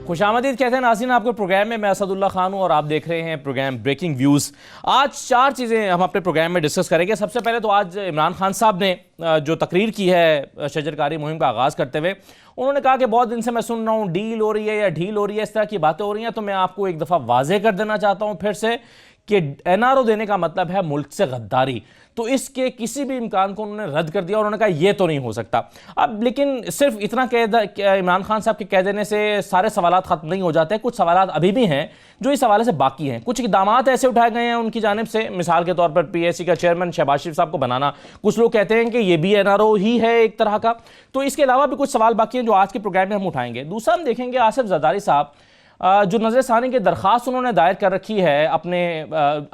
خوش آمدید کہتے ہیں ناظرین آپ کو پروگرام میں اسد اللہ خان ہوں اور آپ دیکھ رہے ہیں پروگرام بریکنگ ویوز۔ آج 4 چیزیں ہم اپنے پروگرام میں ڈسکس کریں گے۔ سب سے پہلے تو آج عمران خان صاحب نے جو تقریر کی ہے شجرکاری مہم کا آغاز کرتے ہوئے، انہوں نے کہا کہ بہت دن سے میں سن رہا ہوں ڈیل ہو رہی ہے یا ڈھیل ہو رہی ہے، اس طرح کی باتیں ہو رہی ہیں، تو میں آپ کو ایک دفعہ واضح کر دینا چاہتا ہوں پھر سے کہ این آر او دینے کا مطلب ہے ملک سے غداری۔ تو اس کے کسی بھی امکان کو انہوں نے رد کر دیا اور انہوں نے کہا یہ تو نہیں ہو سکتا۔ اب لیکن صرف اتنا عمران خان صاحب کے کہہ دینے سے سارے سوالات ختم نہیں ہو جاتے، کچھ سوالات ابھی بھی ہیں جو اس حوالے سے باقی ہیں۔ کچھ اقدامات ایسے اٹھائے گئے ہیں ان کی جانب سے، مثال کے طور پر پی ایس سی کا چیئرمین شہباز شریف صاحب کو بنانا، کچھ لوگ کہتے ہیں کہ یہ بھی این آر او ہی ہے ایک طرح کا۔ تو اس کے علاوہ بھی کچھ سوال باقی ہیں جو آج کے پروگرام میں ہم اٹھائیں گے۔ دوسرا ہم دیکھیں گے آصف زرداری صاحب جو نظر ثانی کی درخواست انہوں نے دائر کر رکھی ہے اپنے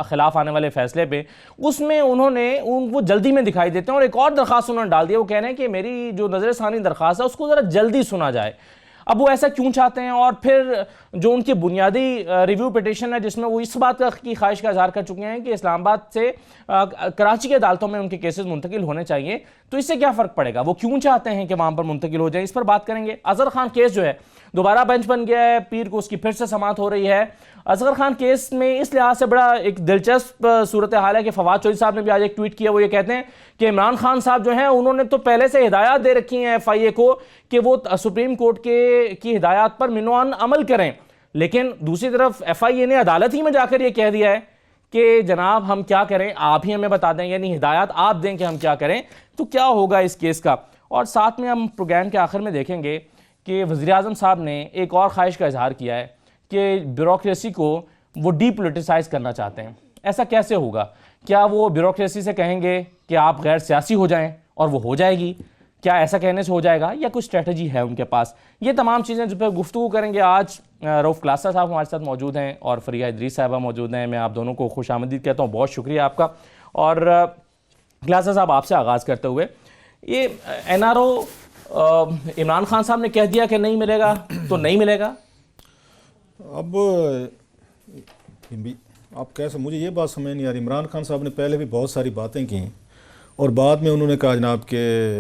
خلاف آنے والے فیصلے پہ، اس میں وہ جلدی میں دکھائی دیتے ہیں، اور ایک اور درخواست انہوں نے ڈال دیا، وہ کہہ رہے ہیں کہ میری جو نظر ثانی درخواست ہے اس کو ذرا جلدی سنا جائے۔ اب وہ ایسا کیوں چاہتے ہیں؟ اور پھر جو ان کی بنیادی ریویو پیٹیشن ہے جس میں وہ اس بات کی خواہش کا اظہار کر چکے ہیں کہ اسلام آباد سے کراچی کی عدالتوں میں ان کے کیسز منتقل ہونے چاہیے، تو اس سے کیا فرق پڑے گا؟ وہ کیوں چاہتے ہیں کہ وہاں پر منتقل ہو جائیں؟ اس پر بات کریں گے۔ اظہر خان کیس جو ہے دوبارہ بنچ بن گیا ہے، پیر کو اس کی پھر سے سماعت ہو رہی ہے۔ اصغر خان کیس میں اس لحاظ سے بڑا ایک دلچسپ صورتحال ہے کہ فواد چودھری صاحب نے بھی آج ایک ٹویٹ کیا، وہ یہ کہتے ہیں کہ عمران خان صاحب جو ہیں انہوں نے تو پہلے سے ہدایات دے رکھی ہیں ایف آئی اے کو کہ وہ سپریم کورٹ کی ہدایات پر منوان عمل کریں، لیکن دوسری طرف ایف آئی اے نے عدالت ہی میں جا کر یہ کہہ دیا ہے کہ جناب ہم کیا کریں، آپ ہی ہمیں بتا دیں، یعنی ہدایات آپ دیں کہ ہم کیا کریں۔ تو کیا ہوگا اس کیس کا؟ اور ساتھ میں ہم پروگرام کے آخر میں دیکھیں گے کہ وزیراعظم صاحب نے ایک اور خواہش کا اظہار کیا ہے کہ بیوروکریسی کو وہ ڈی پولیٹیسائز کرنا چاہتے ہیں۔ ایسا کیسے ہوگا؟ کیا وہ بیوروکریسی سے کہیں گے کہ آپ غیر سیاسی ہو جائیں اور وہ ہو جائے گی؟ کیا ایسا کہنے سے ہو جائے گا یا کوئی اسٹریٹجی ہے ان کے پاس؟ یہ تمام چیزیں جو پہ گفتگو کریں گے آج۔ رؤف کلاسہ صاحب ہمارے ساتھ موجود ہیں اور فریہ ادریس صاحبہ موجود ہیں۔ میں آپ دونوں کو خوش آمدید کہتا ہوں، بہت شکریہ آپ کا۔ اور کلاسہ صاحب آپ سے آغاز کرتے ہوئے، یہ N R O Imran Khan صاحب نے کہہ دیا کہ نہیں ملے گا تو نہیں ملے گا۔ اب آپ کیسے، مجھے یہ بات سمجھ نہیں آ رہی، عمران خان صاحب نے پہلے بھی بہت ساری باتیں کی اور بعد میں انہوں نے کہا جناب کہ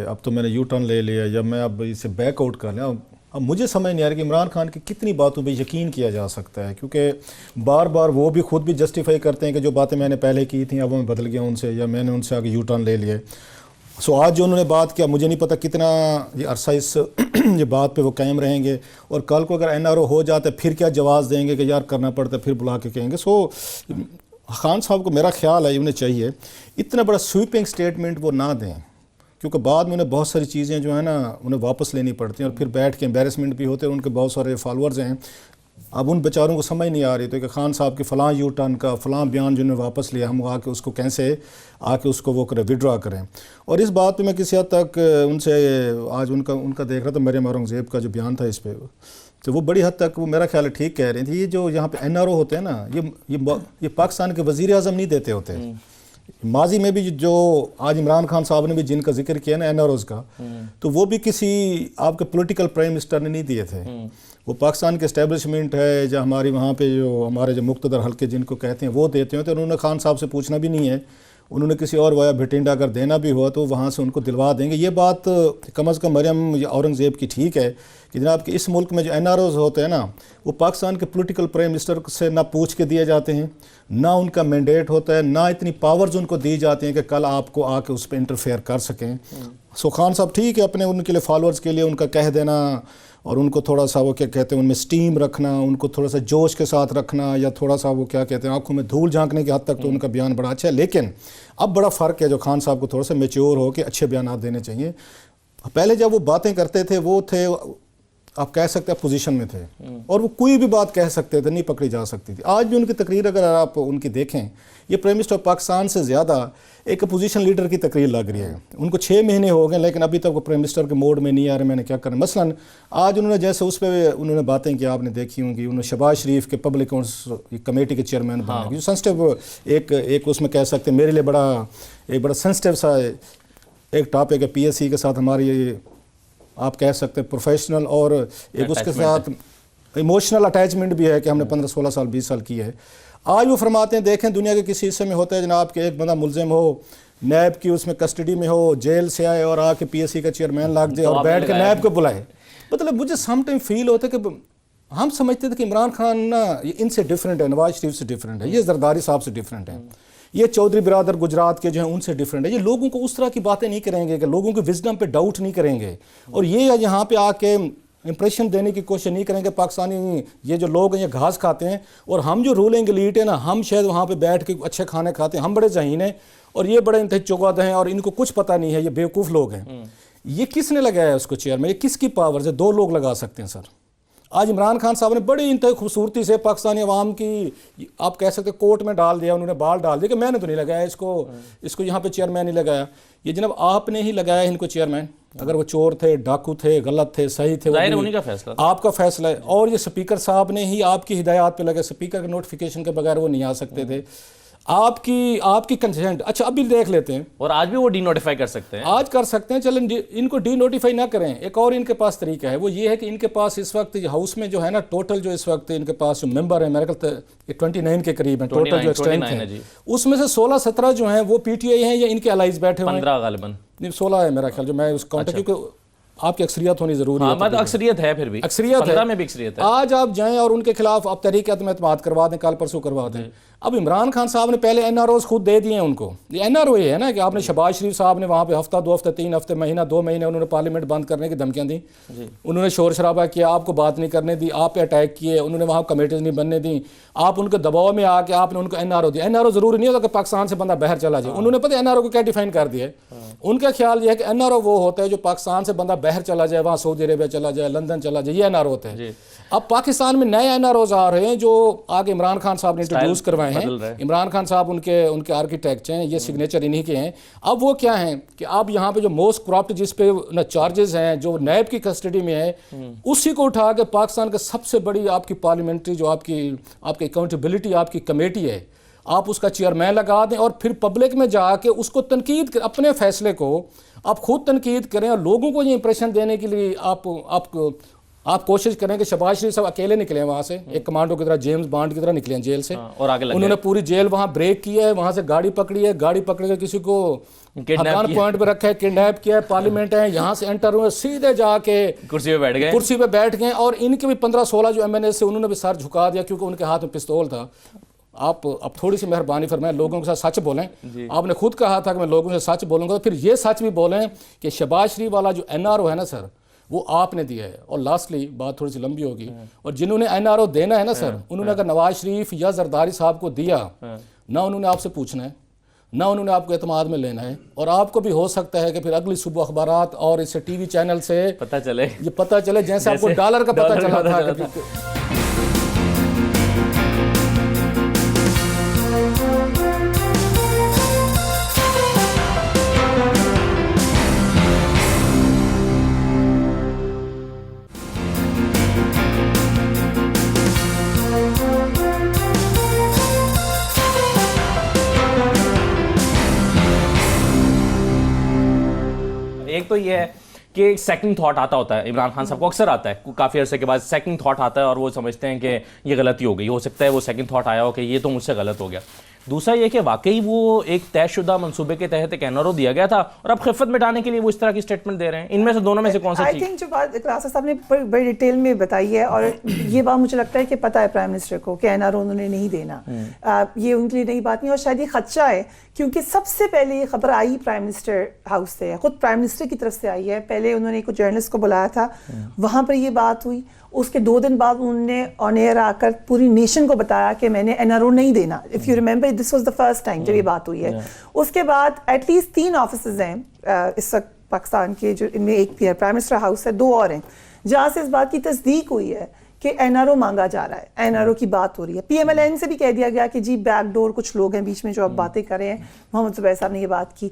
اب تو میں نے یو ٹرن لے لیا یا میں اب اسے بیک آؤٹ کر لیا۔ اب مجھے سمجھ نہیں آ رہا کہ عمران خان کی کتنی باتوں پہ یقین کیا جا سکتا ہے، کیونکہ بار بار وہ بھی خود بھی جسٹیفائی کرتے ہیں کہ جو باتیں میں نے پہلے کی تھیں اب میں بدل گیا ان سے، یا میں نے ان سے آگے یو ٹرن لے لیے۔ سو آج جو انہوں نے بات کیا، مجھے نہیں پتہ کتنا یہ عرصہ اس یہ بات پہ وہ قائم رہیں گے، اور کل کو اگر این آر او ہو جاتا ہے پھر کیا جواز دیں گے کہ یار کرنا پڑتا ہے، پھر بلا کے کہیں گے۔ سو خان صاحب کو میرا خیال ہے انہیں چاہیے اتنا بڑا سویپنگ سٹیٹمنٹ وہ نہ دیں، کیونکہ بعد میں انہیں بہت ساری چیزیں جو ہیں نا انہیں واپس لینی پڑتی ہیں اور پھر بیٹھ کے امبیرسمنٹ بھی ہوتے ہیں، ان کے بہت سارے فالورز ہیں۔ اب ان بیچاروں کو سمجھ نہیں آ رہی تو کہ خان صاحب کے فلاں یو ٹرن کا فلاں بیان جنہوں نے واپس لیا، ہم آ کے اس کو کیسے آ کے اس کو وہ کریں، وڈرا کریں۔ اور اس بات پہ میں کسی حد تک ان سے آج ان کا دیکھ رہا تھا، مریم اورنگزیب کا جو بیان تھا اس پہ، تو وہ بڑی حد تک وہ میرا خیال ہے ٹھیک کہہ رہی تھی۔ یہ جو یہاں پہ این آر او ہوتے ہیں نا، یہ پاکستان کے وزیر اعظم نہیں دیتے ہوتے۔ ماضی میں بھی جو آج عمران خان صاحب نے بھی جن کا ذکر کیا نا این آر اوز کا، تو وہ بھی کسی آپ کے پولیٹیکل پرائم منسٹر نے نہیں دیے تھے، وہ پاکستان کے اسٹیبلشمنٹ ہے یا ہماری وہاں پہ جو ہمارے جو مقتدر حلقے جن کو کہتے ہیں وہ دیتے ہیں، تو انہوں نے خان صاحب سے پوچھنا بھی نہیں ہے، انہوں نے کسی اور وایا بھٹینڈا اگر دینا بھی ہوا تو وہاں سے ان کو دلوا دیں گے۔ یہ بات کم از کم مریم یا اورنگزیب کی ٹھیک ہے کہ جناب کہ اس ملک میں جو این آر اوز ہوتے ہیں نا، وہ پاکستان کے پولیٹیکل پرائم منسٹر سے نہ پوچھ کے دیے جاتے ہیں، نہ ان کا مینڈیٹ ہوتا ہے، نہ اتنی پاورز ان کو دی جاتی ہیں کہ کل آپ کو آ کے اس پہ انٹرفیئر کر سکیں۔ سو خان صاحب ٹھیک ہے اپنے ان کے لیے فالورز کے لیے ان کا کہہ دینا اور ان کو تھوڑا سا وہ کیا کہتے ہیں ان میں سٹیم رکھنا، ان کو تھوڑا سا جوش کے ساتھ رکھنا، یا تھوڑا سا وہ کیا کہتے ہیں آنکھوں میں دھول جھانکنے کی حد تک تو ان کا بیان بڑا اچھا ہے۔ لیکن اب بڑا فرق ہے جو خان صاحب کو تھوڑا سا میچور ہو کے اچھے بیانات دینے چاہیے۔ پہلے جب وہ باتیں کرتے تھے وہ تھے، آپ کہہ سکتے ہیں پوزیشن میں تھے اور وہ کوئی بھی بات کہہ سکتے تھے، نہیں پکڑی جا سکتی تھی۔ آج بھی ان کی تقریر اگر آپ ان کی دیکھیں، یہ پرائم منسٹر پاکستان سے زیادہ ایک اپوزیشن لیڈر کی تقریر لگ رہی ہے۔ ان کو 6 مہینے ہو گئے لیکن ابھی تک وہ پرائم منسٹر کے موڈ میں نہیں آ رہے میں نے کیا کرنا۔ مثلا آج انہوں نے جیسے اس پہ انہوں نے باتیں کی، آپ نے دیکھی ہوں گی، انہوں نے شہباز شریف کے پبلک اکاؤنٹس کمیٹی کے چیئرمین بنانے کی، جو سینسٹیو ایک اس میں کہہ سکتے ہیں میرے لیے بڑا سینسٹیو سا ایک ٹاپک ہے، پی ایس سی کے ساتھ ہماری آپ کہہ سکتے ہیں پروفیشنل اور ایک اس کے ساتھ ایموشنل اٹیچمنٹ بھی ہے کہ ہم نے 15 16 سال 20 سال کی ہے۔ آج وہ فرماتے ہیں دیکھیں دنیا کے کسی حصے میں ہوتا ہے جناب کہ ایک بندہ ملزم ہو، نیب کی اس میں کسٹڈی میں ہو، جیل سے آئے اور آ کے پی ایس سی کا چیئرمین لگ جائے اور بیٹھ کے نیب کو بلائے۔ مطلب مجھے سم ٹائم فیل ہوتا ہے کہ ہم سمجھتے تھے کہ عمران خان نا ان سے ڈفرینٹ ہے, نواز شریف سے ڈفرینٹ ہے, یہ زرداری صاحب سے ڈفرینٹ ہے, یہ چودھری برادر گجرات کے جو ہیں ان سے ڈفرینٹ ہے, یہ لوگوں کو اس طرح کی باتیں نہیں کریں گے, کہ لوگوں کے وزڈم پہ ڈاؤٹ نہیں کریں گے, اور یہ یہاں پہ آ کے امپریشن دینے کی کوشش نہیں کریں گے پاکستانی یہ جو لوگ ہیں یہ گھاس کھاتے ہیں, اور ہم جو رولنگ ایلیٹ ہیں نا, ہم شاید وہاں پہ بیٹھ کے اچھے کھانے کھاتے ہیں, ہم بڑے ذہین ہیں اور یہ بڑے انتہائی چوگاد ہیں اور ان کو کچھ پتہ نہیں ہے, یہ بیوقوف لوگ ہیں. یہ کس نے لگایا ہے اس کو چیئر میں, یہ کس کی پاور سے؟ 2 لوگ لگا سکتے ہیں سر. آج عمران خان صاحب نے بڑی انتہائی خوبصورتی سے پاکستانی عوام کی آپ کہہ سکتے کوٹ میں ڈال دیا, انہوں نے بال ڈال دیا کہ میں نے تو نہیں لگایا اس کو یہاں پہ چیئرمین نہیں لگایا. یہ جناب آپ نے ہی لگایا ان کو چیئرمین, اگر وہ چور تھے, ڈاکو تھے, غلط تھے, صحیح تھے, انہیں کا فیصلہ, آپ کا فیصلہ ہے. اور یہ سپیکر صاحب نے ہی آپ کی ہدایات پہ لگے, سپیکر کے نوٹیفیکیشن کے بغیر وہ نہیں آ سکتے تھے, آپ کی کنسنٹ. اچھا ابھی دیکھ لیتے ہیں, اور آج بھی وہ ڈی نوٹیفائی کر سکتے ہیں, آج کر سکتے ہیں, چلیں ان کو ڈی نوٹیفائی نہ کریں. ایک اور ان کے پاس طریقہ ہے, وہ یہ ہے کہ ان کے پاس اس وقت ہاؤس میں جو ہے نا ٹوٹل جو اس وقت ان کے پاس جو ممبر ہیں میرے خیال 29 کے قریب ہیں ٹوٹل جو اسٹرینتھ ہے, اس میں سے 16-17 جو ہیں وہ پی ٹی آئی ہیں یا ان کے الائز بیٹھے ہوئے ہیں, 15 غالباً 16 ہے میرا خیال جو میں اس کاؤنٹ, کیونکہ آپ کی اکثریت ہونی ضروری ہے. اکثریت ہے, پھر بھی اکثریت ہے, 15 میں بھی اکثریت ہے. آج آپ جائیں اور ان کے خلاف آپ تحریک عدم اعتماد کروا دیں, کل پرسوں کروا دیں. اب عمران خان صاحب نے پہلے این آر اوز خود دے دیے ہیں ان کو. یہ این آر او یہ ہے نا کہ آپ نے شہباز شریف صاحب نے وہاں پہ ہفتہ 2 ہفتے 3 ہفتے مہینہ 2 مہینے انہوں نے پارلیمنٹ بند کرنے کی دھمکیاں دیں, انہوں نے شور شرابہ کیا, آپ کو بات نہیں کرنے دی, آپ پہ اٹیک کیے, انہوں نے وہاں کمیٹیز نہیں بننے دیں, آپ ان کے دباؤ میں آ کے آپ نے ان کو این آر او دیا. این آر او ضروری نہیں ہوتا کہ پاکستان سے بندہ باہر چلا جائے, انہوں نے پتہ این آر او کو کیا ڈیفائن کر دیا ہے. ان کا خیال یہ ہے کہ این آر او وہ ہوتا ہے جو پاکستان سے بندہ باہر چلا جائے, وہاں سعودی عربیہ چلا جائے, لندن چلا جائے, یہ این آر او ہوتے ہیں. اب پاکستان میں نئے این آر اوز آ رہے ہیں جو آگے عمران خان صاحب نے انٹروڈیوس کروائے ہیں. عمران خان صاحب ان کے آرکیٹیکٹ ہیں, یہ سگنیچر انہی کے ہیں. اب وہ کیا ہیں کہ اب یہاں پہ جو موسٹ کرپٹ جس پہ چارجز ہیں جو نیب کی کسٹڈی میں ہے, اسی کو اٹھا کے پاکستان کا سب سے بڑی آپ کی پارلیمنٹری جو آپ کی اکاؤنٹیبلٹی آپ کی کمیٹی ہے, آپ اس کا چیئرمین لگا دیں اور پھر پبلک میں جا کے اس کو تنقید کر, اپنے فیصلے کو آپ خود تنقید کریں اور لوگوں کو یہ امپریشن دینے کے لیے آپ کوشش کریں کہ شہباز شریف صاحب اکیلے نکلیں وہاں سے, ایک کمانڈو کی طرح, جیمز بانڈ کی طرح نکلیں جیل سے, اور انہوں نے پوری جیل وہاں بریک کیا ہے, وہاں سے گاڑی پکڑی ہے, گاڑی پکڑ کے کسی کو ہکان پوائنٹ پہ رکھا ہے, کڈنیپ کیا ہے, پارلیمنٹ ہے, یہاں سے انٹر ہوئے, سیدھے جا کے کرسی پہ بیٹھ گئے, اور ان کے بھی 15-16 جو ایم این اے سے انہوں نے بھی سر جھکا دیا کیونکہ ان کے ہاتھ میں پستول تھا. آپ اب تھوڑی سی مہربانی فرمائیں, لوگوں کے ساتھ سچ بولیں. آپ نے خود کہا تھا کہ میں لوگوں سے سچ بولوں گا, تو پھر یہ سچ بھی بولیں کہ شہباز شریف والا جو این آر او ہے نا سر, وہ آپ نے دیا ہے. اور لاسٹلی بات تھوڑی سی لمبی ہوگی, اور جنہوں نے این آر او دینا ہے نا سر, انہوں نے اگر نواز شریف یا زرداری صاحب کو دیا, نہ انہوں نے آپ سے پوچھنا ہے, نہ انہوں نے آپ کو اعتماد میں لینا ہے, اور آپ کو بھی ہو سکتا ہے کہ پھر اگلی صبح اخبارات اور اس سے ٹی وی چینل سے پتہ چلے جیسے آپ کو ڈالر کا پتہ چلا تھا. ایک تو یہ ہے کہ سیکنڈ تھاٹ آتا ہوتا ہے عمران خان صاحب کو, اکثر آتا ہے کافی عرصے کے بعد سیکنڈ تھاٹ آتا ہے اور وہ سمجھتے ہیں کہ یہ غلطی ہو گئی. ہو سکتا ہے وہ سیکنڈ تھاٹ آیا ہو کہ یہ تو مجھ سے غلط ہو گیا. دوسرا یہ کہ واقعی وہ ایک طے شدہ منصوبے کے تحت ایک این آر او دیا گیا تھا اور اب خفت مٹانے کے لیے وہ اس طرح کی اسٹیٹمنٹ دے رہے ہیں. ان میں سے دونوں میں سے کون سا آئی تھنک جو بات اقراصہ صاحب نے بڑی ڈیٹیل میں بتائی ہے, اور یہ بات مجھے لگتا ہے کہ پتہ ہے پرائم منسٹر کو کہ این آر او انہوں نے نہیں دینا, یہ ان کے لیے نئی بات نہیں, اور شاید یہ خدشہ ہے کیونکہ سب سے پہلے یہ خبر آئی پرائم منسٹر ہاؤس سے, خود پرائم منسٹر کی طرف سے آئی ہے. پہلے انہوں نے کچھ جرنلسٹ کو بلایا تھا, وہاں پر یہ بات ہوئی, اس کے 2 دن بعد انہوں نے آن ایئر آ کر پوری نیشن کو بتایا کہ میں نے این آر او نہیں دینا. If you remember this was the first time جب یہ بات ہوئی ہے. اس کے بعد ایٹ لیسٹ 3 آفیسز ہیں اس وقت پاکستان کے, جو ان میں ایک پرائم منسٹر ہاؤس ہے, 2 اور ہیں, جہاں سے اس بات کی تصدیق ہوئی ہے کہ این آر او مانگا جا رہا ہے, این آر او کی بات ہو رہی ہے. پی ایم ایل این سے بھی کہہ دیا گیا کہ جی بیک ڈور کچھ لوگ ہیں بیچ میں جو اب باتیں کر رہے ہیں. محمد زبیر صاحب نے یہ بات کی.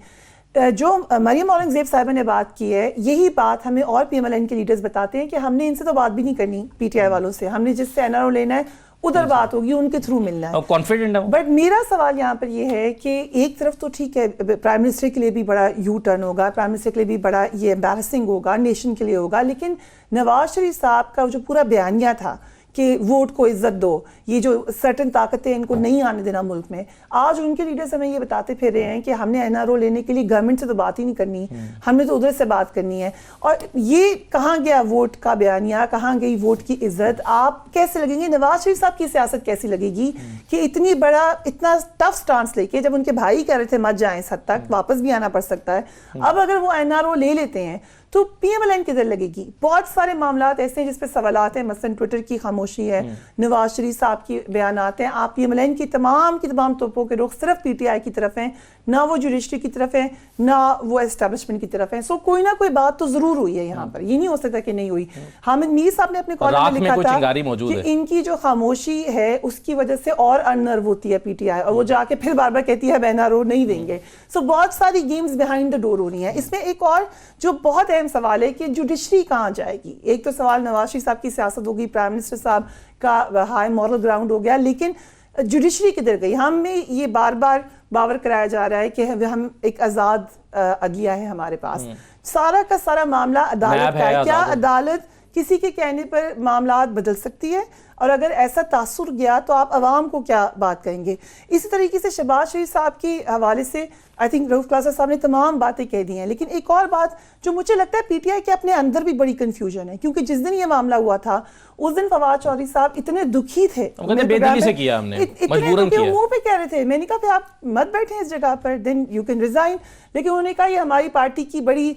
جو مریم اورنگزیب صاحبہ نے بات کی ہے, یہی بات ہمیں اور پی ایم ایل این کے لیڈرز بتاتے ہیں کہ ہم نے ان سے تو بات بھی نہیں کرنی پی ٹی آئی والوں سے, ہم نے جس سے این آر او لینا ہے ادھر بات ہوگی, ان کے تھرو ملنا ہے. کانفیڈنٹ ہے. بٹ میرا سوال یہاں پر یہ ہے کہ ایک طرف تو ٹھیک ہے پرائم منسٹر کے لیے بھی بڑا یو ٹرن ہوگا, پرائم منسٹر کے لیے بھی بڑا یہ امبیرسنگ ہوگا, نیشن کے لیے ہوگا, لیکن نواز شریف صاحب کا جو پورا بیانیہ تھا کہ ووٹ کو عزت دو, یہ جو سرٹن طاقتیں ان کو نہیں آنے دینا ملک میں. آج ان کے لیڈرز ہمیں یہ بتاتے پھر رہے ہیں کہ ہم نے NRO لینے کے لیے گورنمنٹ سے تو بات ہی نہیں کرنی, ہم نے تو ادھر سے بات کرنی ہے. اور یہ کہاں گیا ووٹ کا بیانیہ, کہاں گئی ووٹ کی عزت؟ آپ کیسے لگیں گے نواز شریف صاحب کی سیاست کیسی لگے گی کہ اتنا ٹف سٹانس لے کے, جب ان کے بھائی کہہ رہے تھے مت جائیں اس حد تک, واپس بھی آنا پڑ سکتا ہے, اب اگر وہ NRO لے لیتے ہیں تو PMLN کدھر لگے گی؟ بہت سارے معاملات ایسے ہیں جس پہ سوالات ہیں, مثلا ٹویٹر کی خاموشی ہے, نواز شریف صاحب کی بیانات ہیں, آپ PMLN کی تمام توپوں کے رخ صرف PTI کی طرف ہیں, نہ وہ جوڈیشری کی طرف ہیں, نہ وہ اسٹیبلشمنٹ کی طرف ہیں. سو کوئی نہ کوئی بات تو ضرور ہوئی ہے یہاں پر, یہ نہیں ہو سکتا کہ نہیں ہوئی. حامد میر صاحب نے اپنے کالم میں لکھا تھا کہ ان کی جو خاموشی ہے اس کی وجہ سے اور اننرو ہوتی ہے PTI, اور وہ جا کے پھر بار بار کہتی ہے NRO نہیں دیں گے. سو بہت ساری گیمز بیہائنڈ دا ڈور ہو رہی ہیں. اس میں ایک اور جو بہت اہم سوال ہے کہ جوڈیشری کہاں جائے گی. ایک تو سوال نواز شریف صاحب کی سیاست ہوگی, پرائم منسٹر صاحب کا ہائی مورل گراؤنڈ ہو گیا, لیکن جوڈیشری کدھر گئی؟ ہمیں یہ بار بار باور کرایا جا رہا ہے کہ ہم ایک آزاد عدلیہ ہے ہمارے پاس, سارا کا سارا معاملہ عدالت کا ہے. کیا عدالت کسی کے کہنے پر معاملات بدل سکتی ہے؟ اور اگر ایسا تاثر گیا تو آپ عوام کو کیا بات کہیں گے؟ اسی طریقے سے شہباز شریف صاحب کے حوالے سے آئی تھنک رؤف کلاسر صاحب نے تمام باتیں کہہ دی ہیں, لیکن ایک اور بات جو مجھے لگتا ہے PTI کے اپنے اندر بھی بڑی کنفیوژن ہے, کیونکہ جس دن یہ معاملہ ہوا تھا اس دن فواد چودھری صاحب اتنے دکھی تھے, منہ پہ کہہ رہے تھے, میں نے کہا کہ آپ مت بیٹھیں اس جگہ پر, دین یو کین ریزائن. لیکن انہوں نے کہا یہ ہماری پارٹی کی بڑی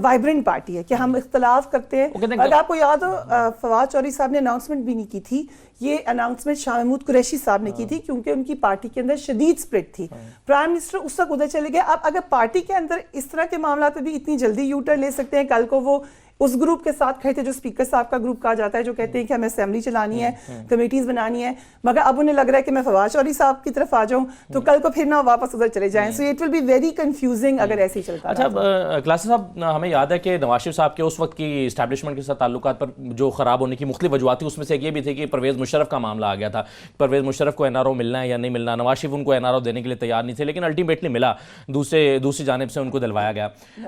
وائبرنٹ پارٹی ہے کہ ہم اختلاف کرتے ہیں. اگر آپ کو یاد ہو فواد چودھری صاحب نے اناؤنسمنٹ بھی نہیں کی تھی, یہ اناؤنسمنٹ شاہ محمود قریشی صاحب نے کی تھی, کیونکہ ان کی پارٹی کے اندر شدید سپلٹ تھی. پرائم منسٹر اس وقت ادھر چلے گئے. اب اگر پارٹی کے اندر اس طرح کے معاملات پہ بھی اتنی جلدی یو ٹرن لے سکتے ہیں, کل کو وہ اس گروپ کے ساتھ کھڑے تھے جو اسپیکر صاحب کا گروپ کہا جاتا ہے, جو کہتے ہیں کہ ہمیں اسمبلی چلانی ہے, کمیٹیز بنانی ہے, مگر اب انہیں لگ رہا ہے کہ میں فواد چودھری صاحب کی طرف آ جاؤں تو کل کو پھر نہ واپس ادھر چلے جائیں. So it will be very confusing اگر ایسے ہی چلتا. اچھا کلاسر صاحب, ہمیں یاد ہے کہ نواز شریف صاحب کے اس وقت کی اسٹیبلشمنٹ کے ساتھ تعلقات پر جو خراب ہونے کی مختلف وجوہات تھی, اس میں سے ایک یہ بھی تھی کہ پرویز مشرف کا معاملہ آ گیا تھا. پرویز مشرف کو NRO ملنا ہے یا نہیں ملنا, نواز شریف ان کو NRO دینے کے لیے تیار نہیں تھے, لیکن الٹیمیٹلی ملا, دوسری جانب سے ان کو دلوایا گیا.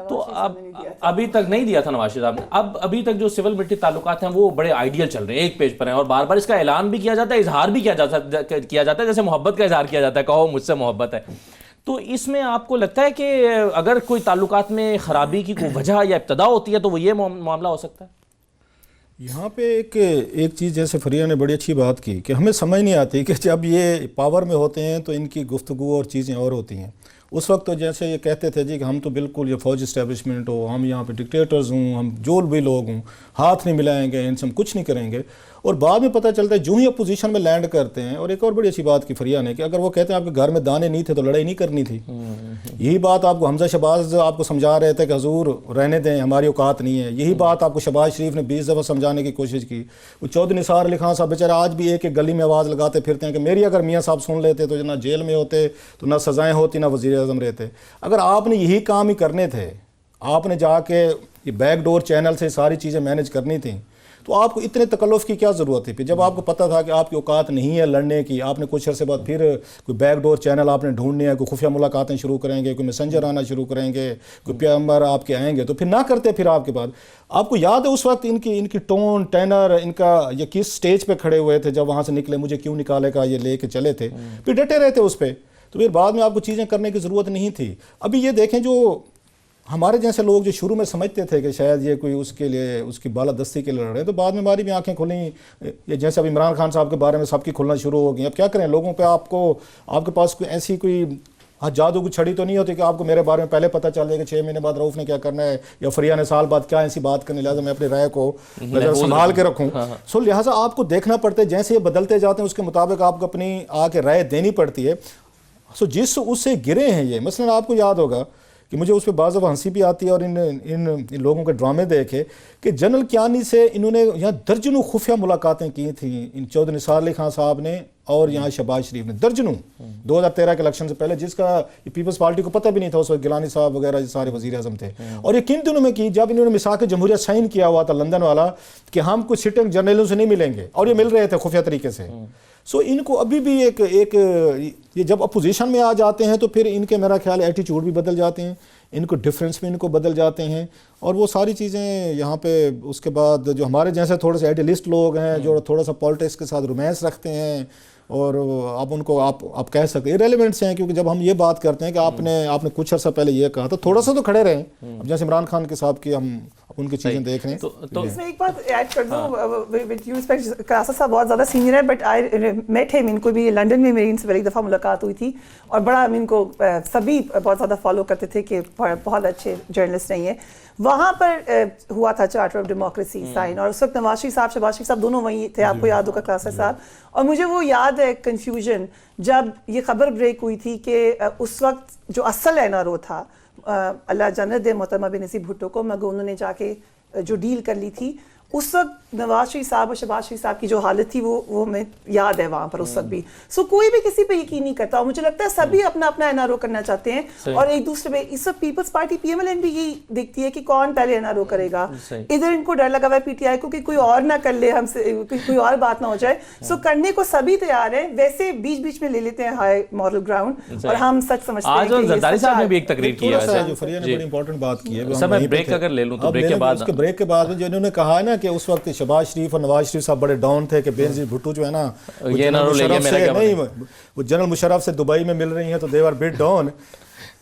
تو اب ابھی تک نہیں دیا تھا نواز شریف صاحب نے. اب ابھی تک جو سول ملٹری تعلقات ہیں وہ بڑے آئیڈیل چل رہے ہیں, ایک پیج پر ہیں, اور بار بار اس کا اعلان بھی کیا جاتا ہے, اظہار بھی کیا جاتا ہے, جیسے محبت کا اظہار کیا جاتا ہے, کہو مجھ سے محبت ہے. تو اس میں آپ کو لگتا ہے کہ اگر کوئی تعلقات میں خرابی کی کوئی وجہ یا ابتدا ہوتی ہے تو وہ یہ معاملہ ہو سکتا ہے؟ یہاں پہ ایک چیز جیسے فریہ نے بڑی اچھی بات کی کہ ہمیں سمجھ نہیں آتی کہ جب یہ پاور میں ہوتے ہیں تو ان کی گفتگو اور چیزیں اور ہوتی ہیں. اس وقت تو جیسے یہ کہتے تھے جی کہ ہم تو بالکل یہ فوج اسٹیبلشمنٹ ہو, ہم یہاں پہ ڈکٹیٹرز ہوں, ہم جول بھی لوگ ہوں, ہاتھ نہیں ملائیں گے, ان سے ہم کچھ نہیں کریں گے. اور بعد میں پتہ چلتا ہے جو ہی اپوزیشن میں لینڈ کرتے ہیں. اور ایک اور بڑی اچھی بات کی فریہ نے کہ اگر وہ کہتے ہیں آپ کے گھر میں دانے نہیں تھے تو لڑائی نہیں کرنی تھی. یہی بات آپ کو حمزہ شہباز آپ کو سمجھا رہے تھے کہ حضور رہنے دیں, ہماری اوقات نہیں ہے. یہی بات آپ کو شہباز شریف نے 20 دفعہ سمجھانے کی کوشش کی. وہ چودھری نثار علی خان صاحب بیچارے آج بھی ایک گلی میں آواز لگاتے پھرتے ہیں کہ میری اگر میاں صاحب سن لیتے تو نہ جیل میں ہوتے, تو نہ سزائیں ہوتی, نہ وزیر اعظم رہتے. اگر آپ نے یہی کام ہی کرنے تھے, آپ نے جا کے یہ بیک ڈور چینل سے ساری چیزیں مینیج کرنی تھیں, تو آپ کو اتنے تکلف کی کیا ضرورت تھی؟ پھر جب آپ کو پتہ تھا کہ آپ کی اوقات نہیں ہے لڑنے کی, آپ نے کچھ عرصے بعد پھر کوئی بیک ڈور چینل آپ نے ڈھونڈنے ہیں, کوئی خفیہ ملاقاتیں شروع کریں گے, کوئی میسنجر آنا شروع کریں گے, کوئی پیغمبر آپ کے آئیں گے, تو پھر نہ کرتے. پھر آپ کے بعد آپ کو یاد ہے اس وقت ان کی ٹون ٹینر, ان کا یہ کس سٹیج پہ کھڑے ہوئے تھے جب وہاں سے نکلے, مجھے کیوں نکالے کا یہ لے کے چلے تھے, پھر ڈٹے رہے تھے اس پہ. تو پھر بعد میں آپ کو چیزیں کرنے کی ضرورت نہیں تھی. ابھی یہ دیکھیں جو ہمارے جیسے لوگ جو شروع میں سمجھتے تھے کہ شاید یہ کوئی اس کے لیے اس کی بالادستی کے لیے لڑ رہے, تو بعد میں ہماری بھی آنکھیں کھلیں. یہ جیسے اب عمران خان صاحب کے بارے میں سب کی کھلنا شروع ہو گئی. اب کیا کریں, لوگوں پہ آپ کے پاس کوئی ایسی کوئی جادو کی چھڑی تو نہیں ہوتی کہ آپ کو میرے بارے میں پہلے پتہ چل جائے کہ 6 مہینے بعد رؤف نے کیا کرنا ہے یا فریہ نے سال بعد کیا ایسی بات کرنی, لہٰذا میں اپنی رائے کو سنبھال کے رکھوں. سو لہٰذا آپ کو دیکھنا پڑتا ہے, جیسے یہ بدلتے جاتے ہیں اس کے مطابق آپ کو اپنی آ کے رائے دینی پڑتی ہے. سو جس اس سے گرے ہیں یہ, مثلا آپ کو یاد ہوگا کہ مجھے اس پہ بعض دفعہ ہنسی بھی آتی ہے, اور ان لوگوں کے ڈرامے دیکھے کہ جنرل کیانی سے انہوں نے یہاں درجنوں خفیہ ملاقاتیں کی تھیں, ان چودھری نثار علی خان صاحب نے اور یہاں شہباز شریف نے, درجنوں 2013 کے الیکشن سے پہلے, جس کا یہ پیپلز پارٹی کو پتہ بھی نہیں تھا. اس وقت گیلانی صاحب وغیرہ سارے وزیر اعظم تھے. اور یہ کن دنوں میں کی, جب انہوں نے میثاق جمہوریہ سائن کیا ہوا تھا لندن والا کہ ہم کوئی سٹنگ جرنلوں سے نہیں ملیں گے, اور یہ مل رہے تھے خفیہ طریقے سے. سو ان کو ابھی بھی ایک یہ جب اپوزیشن میں آ جاتے ہیں تو پھر ان کے میرا خیال ایٹیچیوڈ بھی بدل جاتے ہیں. ان کو ڈفرینس میں ان کو بدل جاتے ہیں، اور وہ ساری چیزیں یہاں پہ اس کے بعد جو ہمارے جیسے تھوڑے سے ایڈیلسٹ لوگ ہیں جو تھوڑا سا پالیٹکس کے ساتھ رومانس رکھتے ہیں، اور آپ ان کو آپ کہہ سکتے ہیں ریلیونٹس ہیں، کیونکہ جب ہم یہ بات کرتے ہیں کہ آپ نے کچھ عرصہ پہلے یہ کہا تو تھوڑا سا تو کھڑے رہیں. اب جیسے عمران خان کے صاحب کی ہم ان کی چیزیں دیکھ رہے ہیں. تو اس میں ایک بات ایڈ کر دوں وتھ یو ریسپیکٹ، قیاصت صاحب بہت زیادہ سینئر ہے، بٹ آئی میٹ ہم، ان کو بھی لنڈن میں میری ان سے پہلی دفعہ ملاقات ہوئی تھی، اور بڑا ان کو سبھی بہت زیادہ فالو کرتے تھے کہ بہت اچھے جرنلسٹ نہیں ہیں. وہاں پر ہوا تھا چارٹر آف ڈیموکریسی سائن، اور اس وقت نواز شریف صاحب شہباز شریف صاحب دونوں وہیں تھے، آپ کو یاد ہوگا قیاصت صاحب. اور مجھے وہ یاد ہے کنفیوژن جب یہ خبر بریک ہوئی تھی کہ اس وقت جو اصل این آر او تھا، اللہ جنت دے محترمہ بینظیر بھٹو کو، مگر انہوں نے جا کے جو ڈیل کر لی تھی، اس وقت نواز شریف صاحب اور شہباز شریف صاحب کی جو حالت تھی وہ ہمیں یاد ہے وہاں پر اس وقت بھی. سو کوئی بھی کسی پہ یقین نہیں کرتا، اور مجھے لگتا ہے سبھی اپنا اپنا این آر او کرنا چاہتے ہیں، اور ایک دوسرے پہ اس وقت Peoples Party P M L N بھی یہی دیکھتی ہے کہ کون پہلے این آر او کرے گا. ادھر ان کو ڈر لگا ہوا ہے پی ٹی آئی کو کہ کوئی اور نہ کر لے ہم سے، کوئی اور بات نہ ہو جائے. سو کرنے کو سبھی تیار ہیں، ویسے بیچ بیچ میں لے لیتے ہیں ہائی مورل گراؤنڈ، اور ہم سچ سمجھتے ہیں. آج زرداری صاحب نے بھی ایک تقریر کی ہے جو فریہ نے بڑی امپورٹنٹ بات کی ہے. سر میں بریک اگر لے لوں تو بریک کے بعد، بریک کے بعد جو انہوں نے کہا ہے نا کہ اس وقت شہباز شریف اور نواز شریف صاحب بڑے ڈاؤن تھے کہ بینظیر بھٹو جو ہے نا وہ جنرل مشرف سے دبئی میں مل رہی ہیں تو دے آر بٹ ڈاؤن.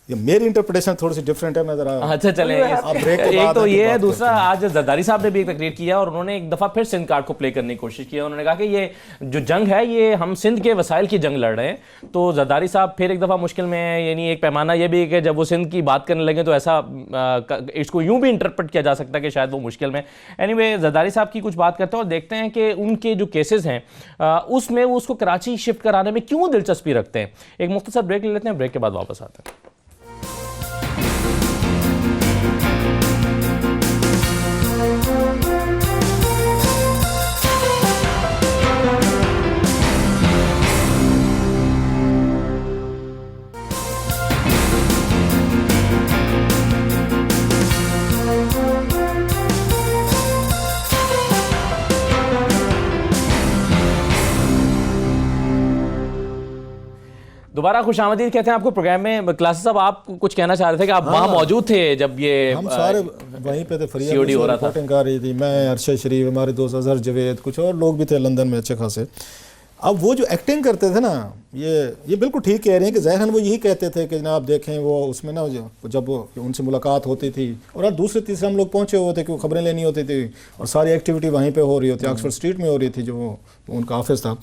میری انٹرپریٹیشن تھوڑی سی ڈفرینٹ ہے. میں ذرا اچھا چلیں، ایک تو یہ ہے، دوسرا آج زرداری صاحب نے بھی ایک تقریر کیا اور انہوں نے ایک دفعہ پھر سندھ کارڈ کو پلے کرنے کی کوشش کی. انہوں نے کہا کہ یہ جو جنگ ہے یہ ہم سندھ کے وسائل کی جنگ لڑ رہے ہیں. تو زرداری صاحب پھر ایک دفعہ مشکل میں ہیں، یعنی ایک پیمانہ یہ بھی ہے کہ جب وہ سندھ کی بات کرنے لگے تو ایسا اس کو یوں بھی انٹرپریٹ کیا جا سکتا ہے کہ شاید وہ مشکل میں. اینی وے زرداری صاحب کی کچھ بات کرتے ہیں اور دیکھتے ہیں کہ ان کے جو کیسز ہیں اس میں وہ اس کو کراچی شفٹ کرانے میں کیوں دلچسپی رکھتے ہیں. ایک مختصر بریک لے لیتے ہیں، بریک کے بعد واپس آتے ہیں. دوبارہ خوش آمدید کہتے ہیں آپ کو پروگرام میں. کلاسز صاحب آپ کچھ کہنا چاہ رہے تھے کہ آپ وہاں موجود تھے جب یہ ہم سارے وہیں پہ تھے، فریہ رپورٹنگ کر رہی تھی، میں، ارشد شریف، ہمارے دوست اظہر جوید، کچھ اور لوگ بھی تھے لندن میں اچھے خاصے. اب وہ جو ایکٹنگ کرتے تھے نا، یہ بالکل ٹھیک کہہ رہے ہیں کہ ظاہراً وہ یہی کہتے تھے کہ جناب دیکھیں وہ اس میں نا جب ان سے ملاقات ہوتی تھی اور دوسرے تیسرے ہم لوگ پہنچے ہوئے تھے کہ وہ خبریں لینی ہوتی تھی اور ساری ایکٹیویٹی وہیں پہ ہو رہی ہوتی، آکسفورڈ اسٹریٹ میں ہو رہی تھی جو ان کا آفس تھا.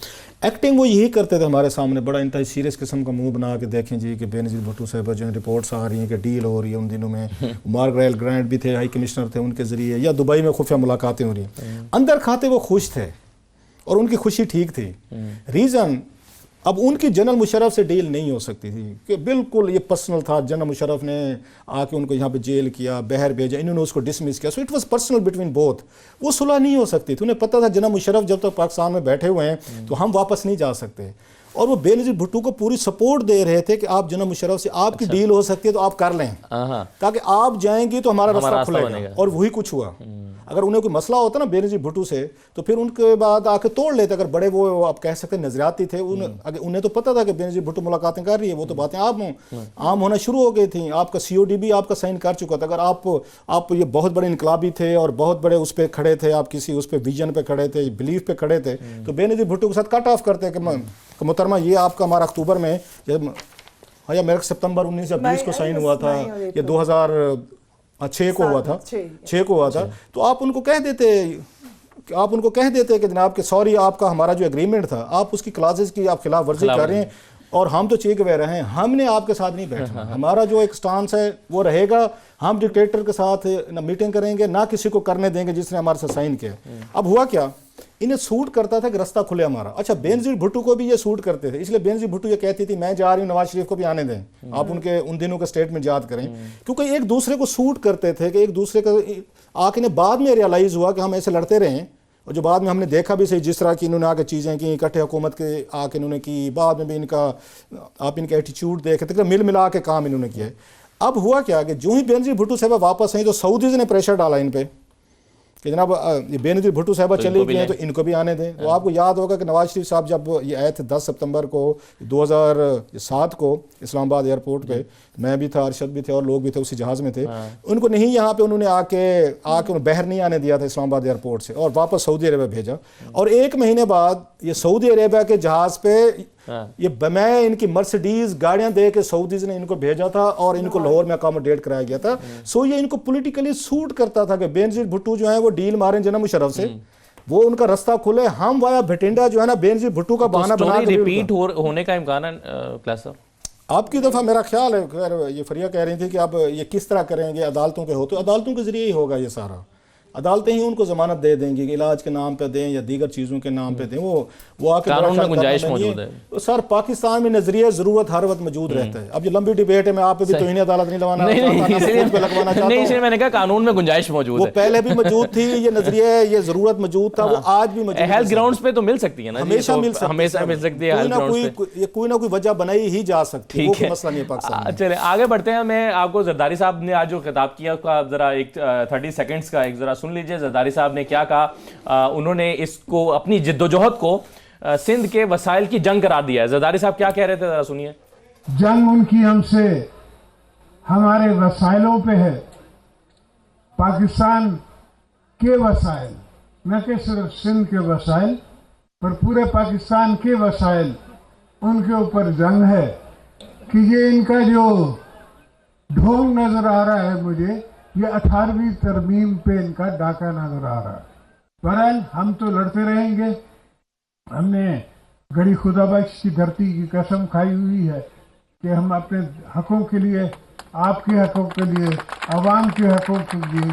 ایکٹنگ وہ یہی کرتے تھے ہمارے سامنے، بڑا انتہائی سیریس قسم کا منہ بنا کے دیکھیں جی کہ بینظیر بھٹو صاحب جو رپورٹس آ رہی ہیں کہ ڈیل ہو رہی ہے. ان دنوں میں مارگریل گرانٹ بھی تھے، ہائی کمشنر تھے، ان کے ذریعے یا دبئی میں خفیہ ملاقاتیں ہو رہی ہیں. اندر کھاتے وہ خوش تھے اور ان کی خوشی ٹھیک تھی. ریزن اب ان کی جنرل مشرف سے ڈیل نہیں ہو سکتی تھی کہ بالکل یہ پرسنل تھا. جنرل مشرف نے آ کے ان کو یہاں پہ جیل کیا، بہر بھیجا، انہوں نے اس کو ڈسمس کیا. So it was personal between both. وہ صلح نہیں ہو سکتی تھی. انہیں پتہ تھا جنرل مشرف جب تک پاکستان میں بیٹھے ہوئے ہیں تو ہم واپس نہیں جا سکتے، اور وہ بینظیر بھٹو کو پوری سپورٹ دے رہے تھے کہ آپ جنرل مشرف سے آپ کی ڈیل ہو سکتی ہے تو آپ کر لیں، تاکہ آپ جائیں گے تو ہمارا راستہ کھلے گا. اور وہی کچھ ہوا. اگر انہیں کوئی مسئلہ ہوتا نا بینظیر بھٹو سے تو پھر ان کے بعد آ کے توڑ لیتے. اگر بڑے وہ آپ کہہ سکتے نظریاتی تھے، انہیں تو پتہ تھا کہ بینظیر بھٹو ملاقاتیں کر رہی ہے، وہ تو باتیں عام ہونا شروع ہو گئی تھیں. آپ کا سی او ڈی بھی آپ کا سائن کر چکا تھا. اگر آپ یہ بہت بڑے انقلابی تھے اور بہت بڑے اس پہ کھڑے تھے، آپ کسی اس پہ ویژن پہ کھڑے تھے، بلیف پہ کھڑے تھے، تو بینظیر بھٹو کے ساتھ کٹ آف کرتے کہ محترمہ یہ آپ کا ہمارا اکتوبر میں یا میرے ستمبر 1920 کو سائن ہوا تھا، یہ 2006 کو ہوا تھا، 6 کو ہوا تھا. تو آپ ان کو کہہ دیتے کہ جناب کہ سوری آپ کا ہمارا جو ایگریمنٹ تھا آپ اس کی کلازز کی آپ خلاف ورزی کر رہے ہیں اور ہم تو چیک ہوئے رہے ہیں، ہم نے آپ کے ساتھ نہیں بیٹھنا. ہمارا جو ایک سٹانس ہے وہ رہے گا، ہم ڈکٹیٹر کے ساتھ نہ میٹنگ کریں گے نہ کسی کو کرنے دیں گے جس نے ہمارے ساتھ سائن کیا. اب ہوا کیا، انہیں سوٹ کرتا تھا کہ راستہ کھلے ہمارا. اچھا بینظیر بھٹو کو بھی یہ سوٹ کرتے تھے، اس لیے بینظیر بھٹو یہ کہتی تھی میں جا رہی ہوں، نواز شریف کو بھی آنے دیں. آپ ان دنوں کے سٹیٹمنٹ یاد کریں، کیونکہ ایک دوسرے کو سوٹ کرتے تھے کہ ایک دوسرے کا آ کے بعد میں ریئلائز ہوا کہ ہم ایسے لڑتے رہے. اور جو بعد میں ہم نے دیکھا بھی صحیح جس طرح کی انہوں نے آ کے چیزیں کی، اکٹھے حکومت کے آ کے انہوں نے کی، بعد میں بھی آپ ان کا ایٹیچیوڈ دیکھے تقریباً مل ملا کے کام انہوں نے کیا. اب ہوا کیا کہ جو ہی بینظیر بھٹو صاحب واپس آئیں تو سعودیز نے پریشر ڈالا ان پہ کہ جناب یہ بے نظیر بھٹو صاحبہ چلی گئی ہیں تو ان کو بھی آنے دیں. وہ آپ کو یاد ہوگا کہ نواز شریف صاحب جب یہ آئے تھے 10 ستمبر کو 2007 کو اسلام آباد ایئرپورٹ پہ, میں بھی تھا, ارشد بھی تھے اور لوگ بھی تھے, اسی جہاز میں تھے. ان کو نہیں یہاں پہ انہوں نے آ کے باہر نہیں آنے دیا تھا اسلام آباد ایئرپورٹ سے, اور واپس سعودی عربیہ بھیجا. اور 1 مہینے بعد یہ سعودی عربیہ کے جہاز پہ یہ میں ان کی مرسیڈیز گاڑیاں دے کے سعودیز نے ان کو بھیجا تھا اور ان کو لاہور میں اکاموڈیٹ کرایا گیا تھا. سو یہ ان کو پولیٹیکلی سوٹ کرتا تھا کہ بے نظیر بھٹو جو ہیں وہ ڈیل ماریں جناب مشرف سے, وہ ان کا رستہ کھلے, ہم وایا بھٹنڈا جو ہے نا بے نظیر بھٹو کا بہانہ بنا کے ریپیٹ ہونے کا امکان ہے کلاس صاحب. آپ کی دفعہ میرا خیال ہے, یہ فریہ کہہ رہی تھی کہ اب یہ کس طرح کریں گے, عدالتوں کے ہوتے, عدالتوں کے ذریعے ہی ہوگا یہ سارا. عدالتیں ہی ان کو ضمانت دے دیں گی کہ علاج کے نام پہ دیں یا دیگر چیزوں کے نام پہ دیں. وہ آ کے قانون میں گنجائش موجود ہے سر. پاکستان میں نظریہ ضرورت ہر وقت موجود رہتا ہے. اب یہ لمبی ڈیبیٹ ہے, میں آپ پہ بھی توہین عدالت نہیں لگوانا چاہتا ہوں. نہیں, میں نے کہا قانون میں گنجائش موجود ہے. وہ پہلے بھی موجود تھی یہ نظریہ, یہ ضرورت موجود تھا, وہ آج بھی موجود ہے. ہیلتھ گراؤنڈز پہ تو مل سکتی ہے نا, ہمیشہ مل سکتی ہے. کوئی نہ کوئی وجہ بنائی ہی جا سکتی ہے, وہ کوئی مسئلہ نہیں ہے پاکستان. چلے آگے بڑھتے ہیں. میں آپ کو زرداری صاحب نے آج جو خطاب کیا اس کا ذرا ایک 30 سیکنڈز کا ایک ذرا سن لیجئے. زرداری صاحب نے کیا کہا, انہوں نے اس کو اپنی جدوجہد کو سندھ کے وسائل کی جنگ قرار دیا ہے. زرداری صاحب کیا کہہ رہے تھے, ذرا سنیے. جنگ ان کی ہم سے ہمارے وسائلوں پہ ہے, پاکستان کے وسائل, نہ کہ صرف سندھ کے وسائل پر پورے پاکستان کے وسائل, ان کے اوپر جنگ ہے. کہ یہ ان کا جو ڈھونگ نظر آ رہا ہے مجھے, یہ 18ویں ترمیم پہ ان کا ڈاکہ نظر آ رہا ہے. بہرحال ہم تو لڑتے رہیں گے. ہم نے گڑی خدا بخش کی دھرتی کی قسم کھائی ہوئی ہے کہ ہم اپنے حقوں کے لیے, آپ کے حقوق کے لیے, عوام کے حقوق کے لیے.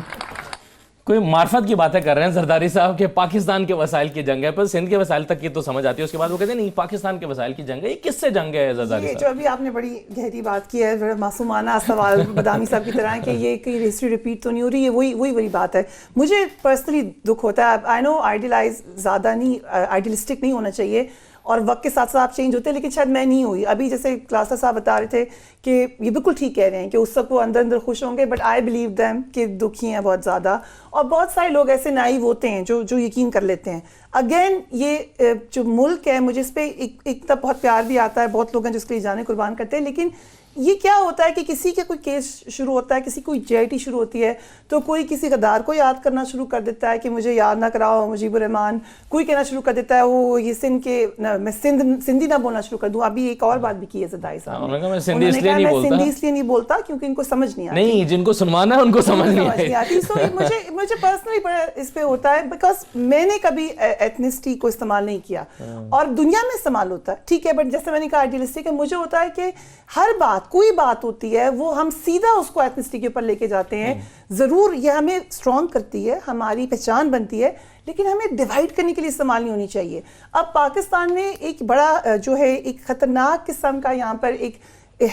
کوئی معرفت کی باتیں کر رہے ہیں زرداری صاحب کہ پاکستان کے وسائل کی جنگ ہے, پر سندھ کے وسائل تک کی تو سمجھ آتی ہے. اس کے بعد وہ کہتے ہیں نہیں پاکستان کے وسائل کی جنگ ہے. یہ کس سے جنگ ہے زرداری صاحب؟ جو ابھی آپ نے بڑی گہری بات کی ہے, معصومانہ سوال بادامی صاحب کی طرح کہ یہ کہ ہسٹری ریپیٹ تو نہیں ہو رہی ہے, وہی بات ہے. مجھے پرسنلی دکھ ہوتا ہے. آئی نو آئیڈیلائز زیادہ نہیں, آئیڈیلسٹک نہیں ہونا چاہیے, اور وقت کے ساتھ ساتھ آپ چینج ہوتے ہیں, لیکن شاید میں نہیں ہوئی. ابھی جیسے کلاسر صاحب بتا رہے تھے کہ یہ بالکل ٹھیک کہہ رہے ہیں کہ اس وقت وہ اندر خوش ہوں گے, بٹ آئی بلیو دیم کہ دکھی ہیں بہت زیادہ. اور بہت سارے لوگ ایسے نائیو ہوتے ہیں جو یقین کر لیتے ہیں. اگین یہ جو ملک ہے, مجھے اس پہ ایک طرف بہت پیار بھی آتا ہے, بہت لوگ ہیں جو اس کے لیے جانے قربان کرتے ہیں, لیکن یہ کیا ہوتا ہے کہ کسی کے کوئی کیس شروع ہوتا ہے, کسی کوئی JIT شروع ہوتی ہے, تو کوئی کسی غدار کو یاد کرنا شروع کر دیتا ہے کہ مجھے یاد نہ کراؤ مجیب الرحمان. کوئی کہنا شروع کر دیتا ہے وہ یہ سندھ کے, میں سندھی نہ بولنا شروع کر دوں. ابھی ایک اور بات بھی کی ہے زرداری صاحب نے, میں سندھی اس لیے نہیں بولتا کیونکہ ان کو سمجھ نہیں آتی. نہیں, جن کو سنوانا ہے ان کو سمجھ نہیں آتی. سو مجھے پرسنلی بڑا اس پہ ہوتا ہے, بیکاز میں نے کبھی ایتھنسٹی کو استعمال نہیں کیا, اور دنیا میں استعمال ہوتا ہے ٹھیک ہے, بٹ جیسے میں نے کہا آئیڈیلسٹک ہے. مجھے ہوتا ہے کہ ہر بات, کوئی بات ہوتی ہے وہ ہم سیدھا اس کو ایتھنسٹی کے اوپر لے کے جاتے ہیں. ضرور یہ ہمیں اسٹرانگ کرتی ہے, ہماری پہچان بنتی ہے, لیکن ہمیں ڈیوائڈ کرنے کے لیے استعمال نہیں ہونی چاہیے. اب پاکستان میں ایک بڑا جو ہے ایک خطرناک قسم کا یہاں پر ایک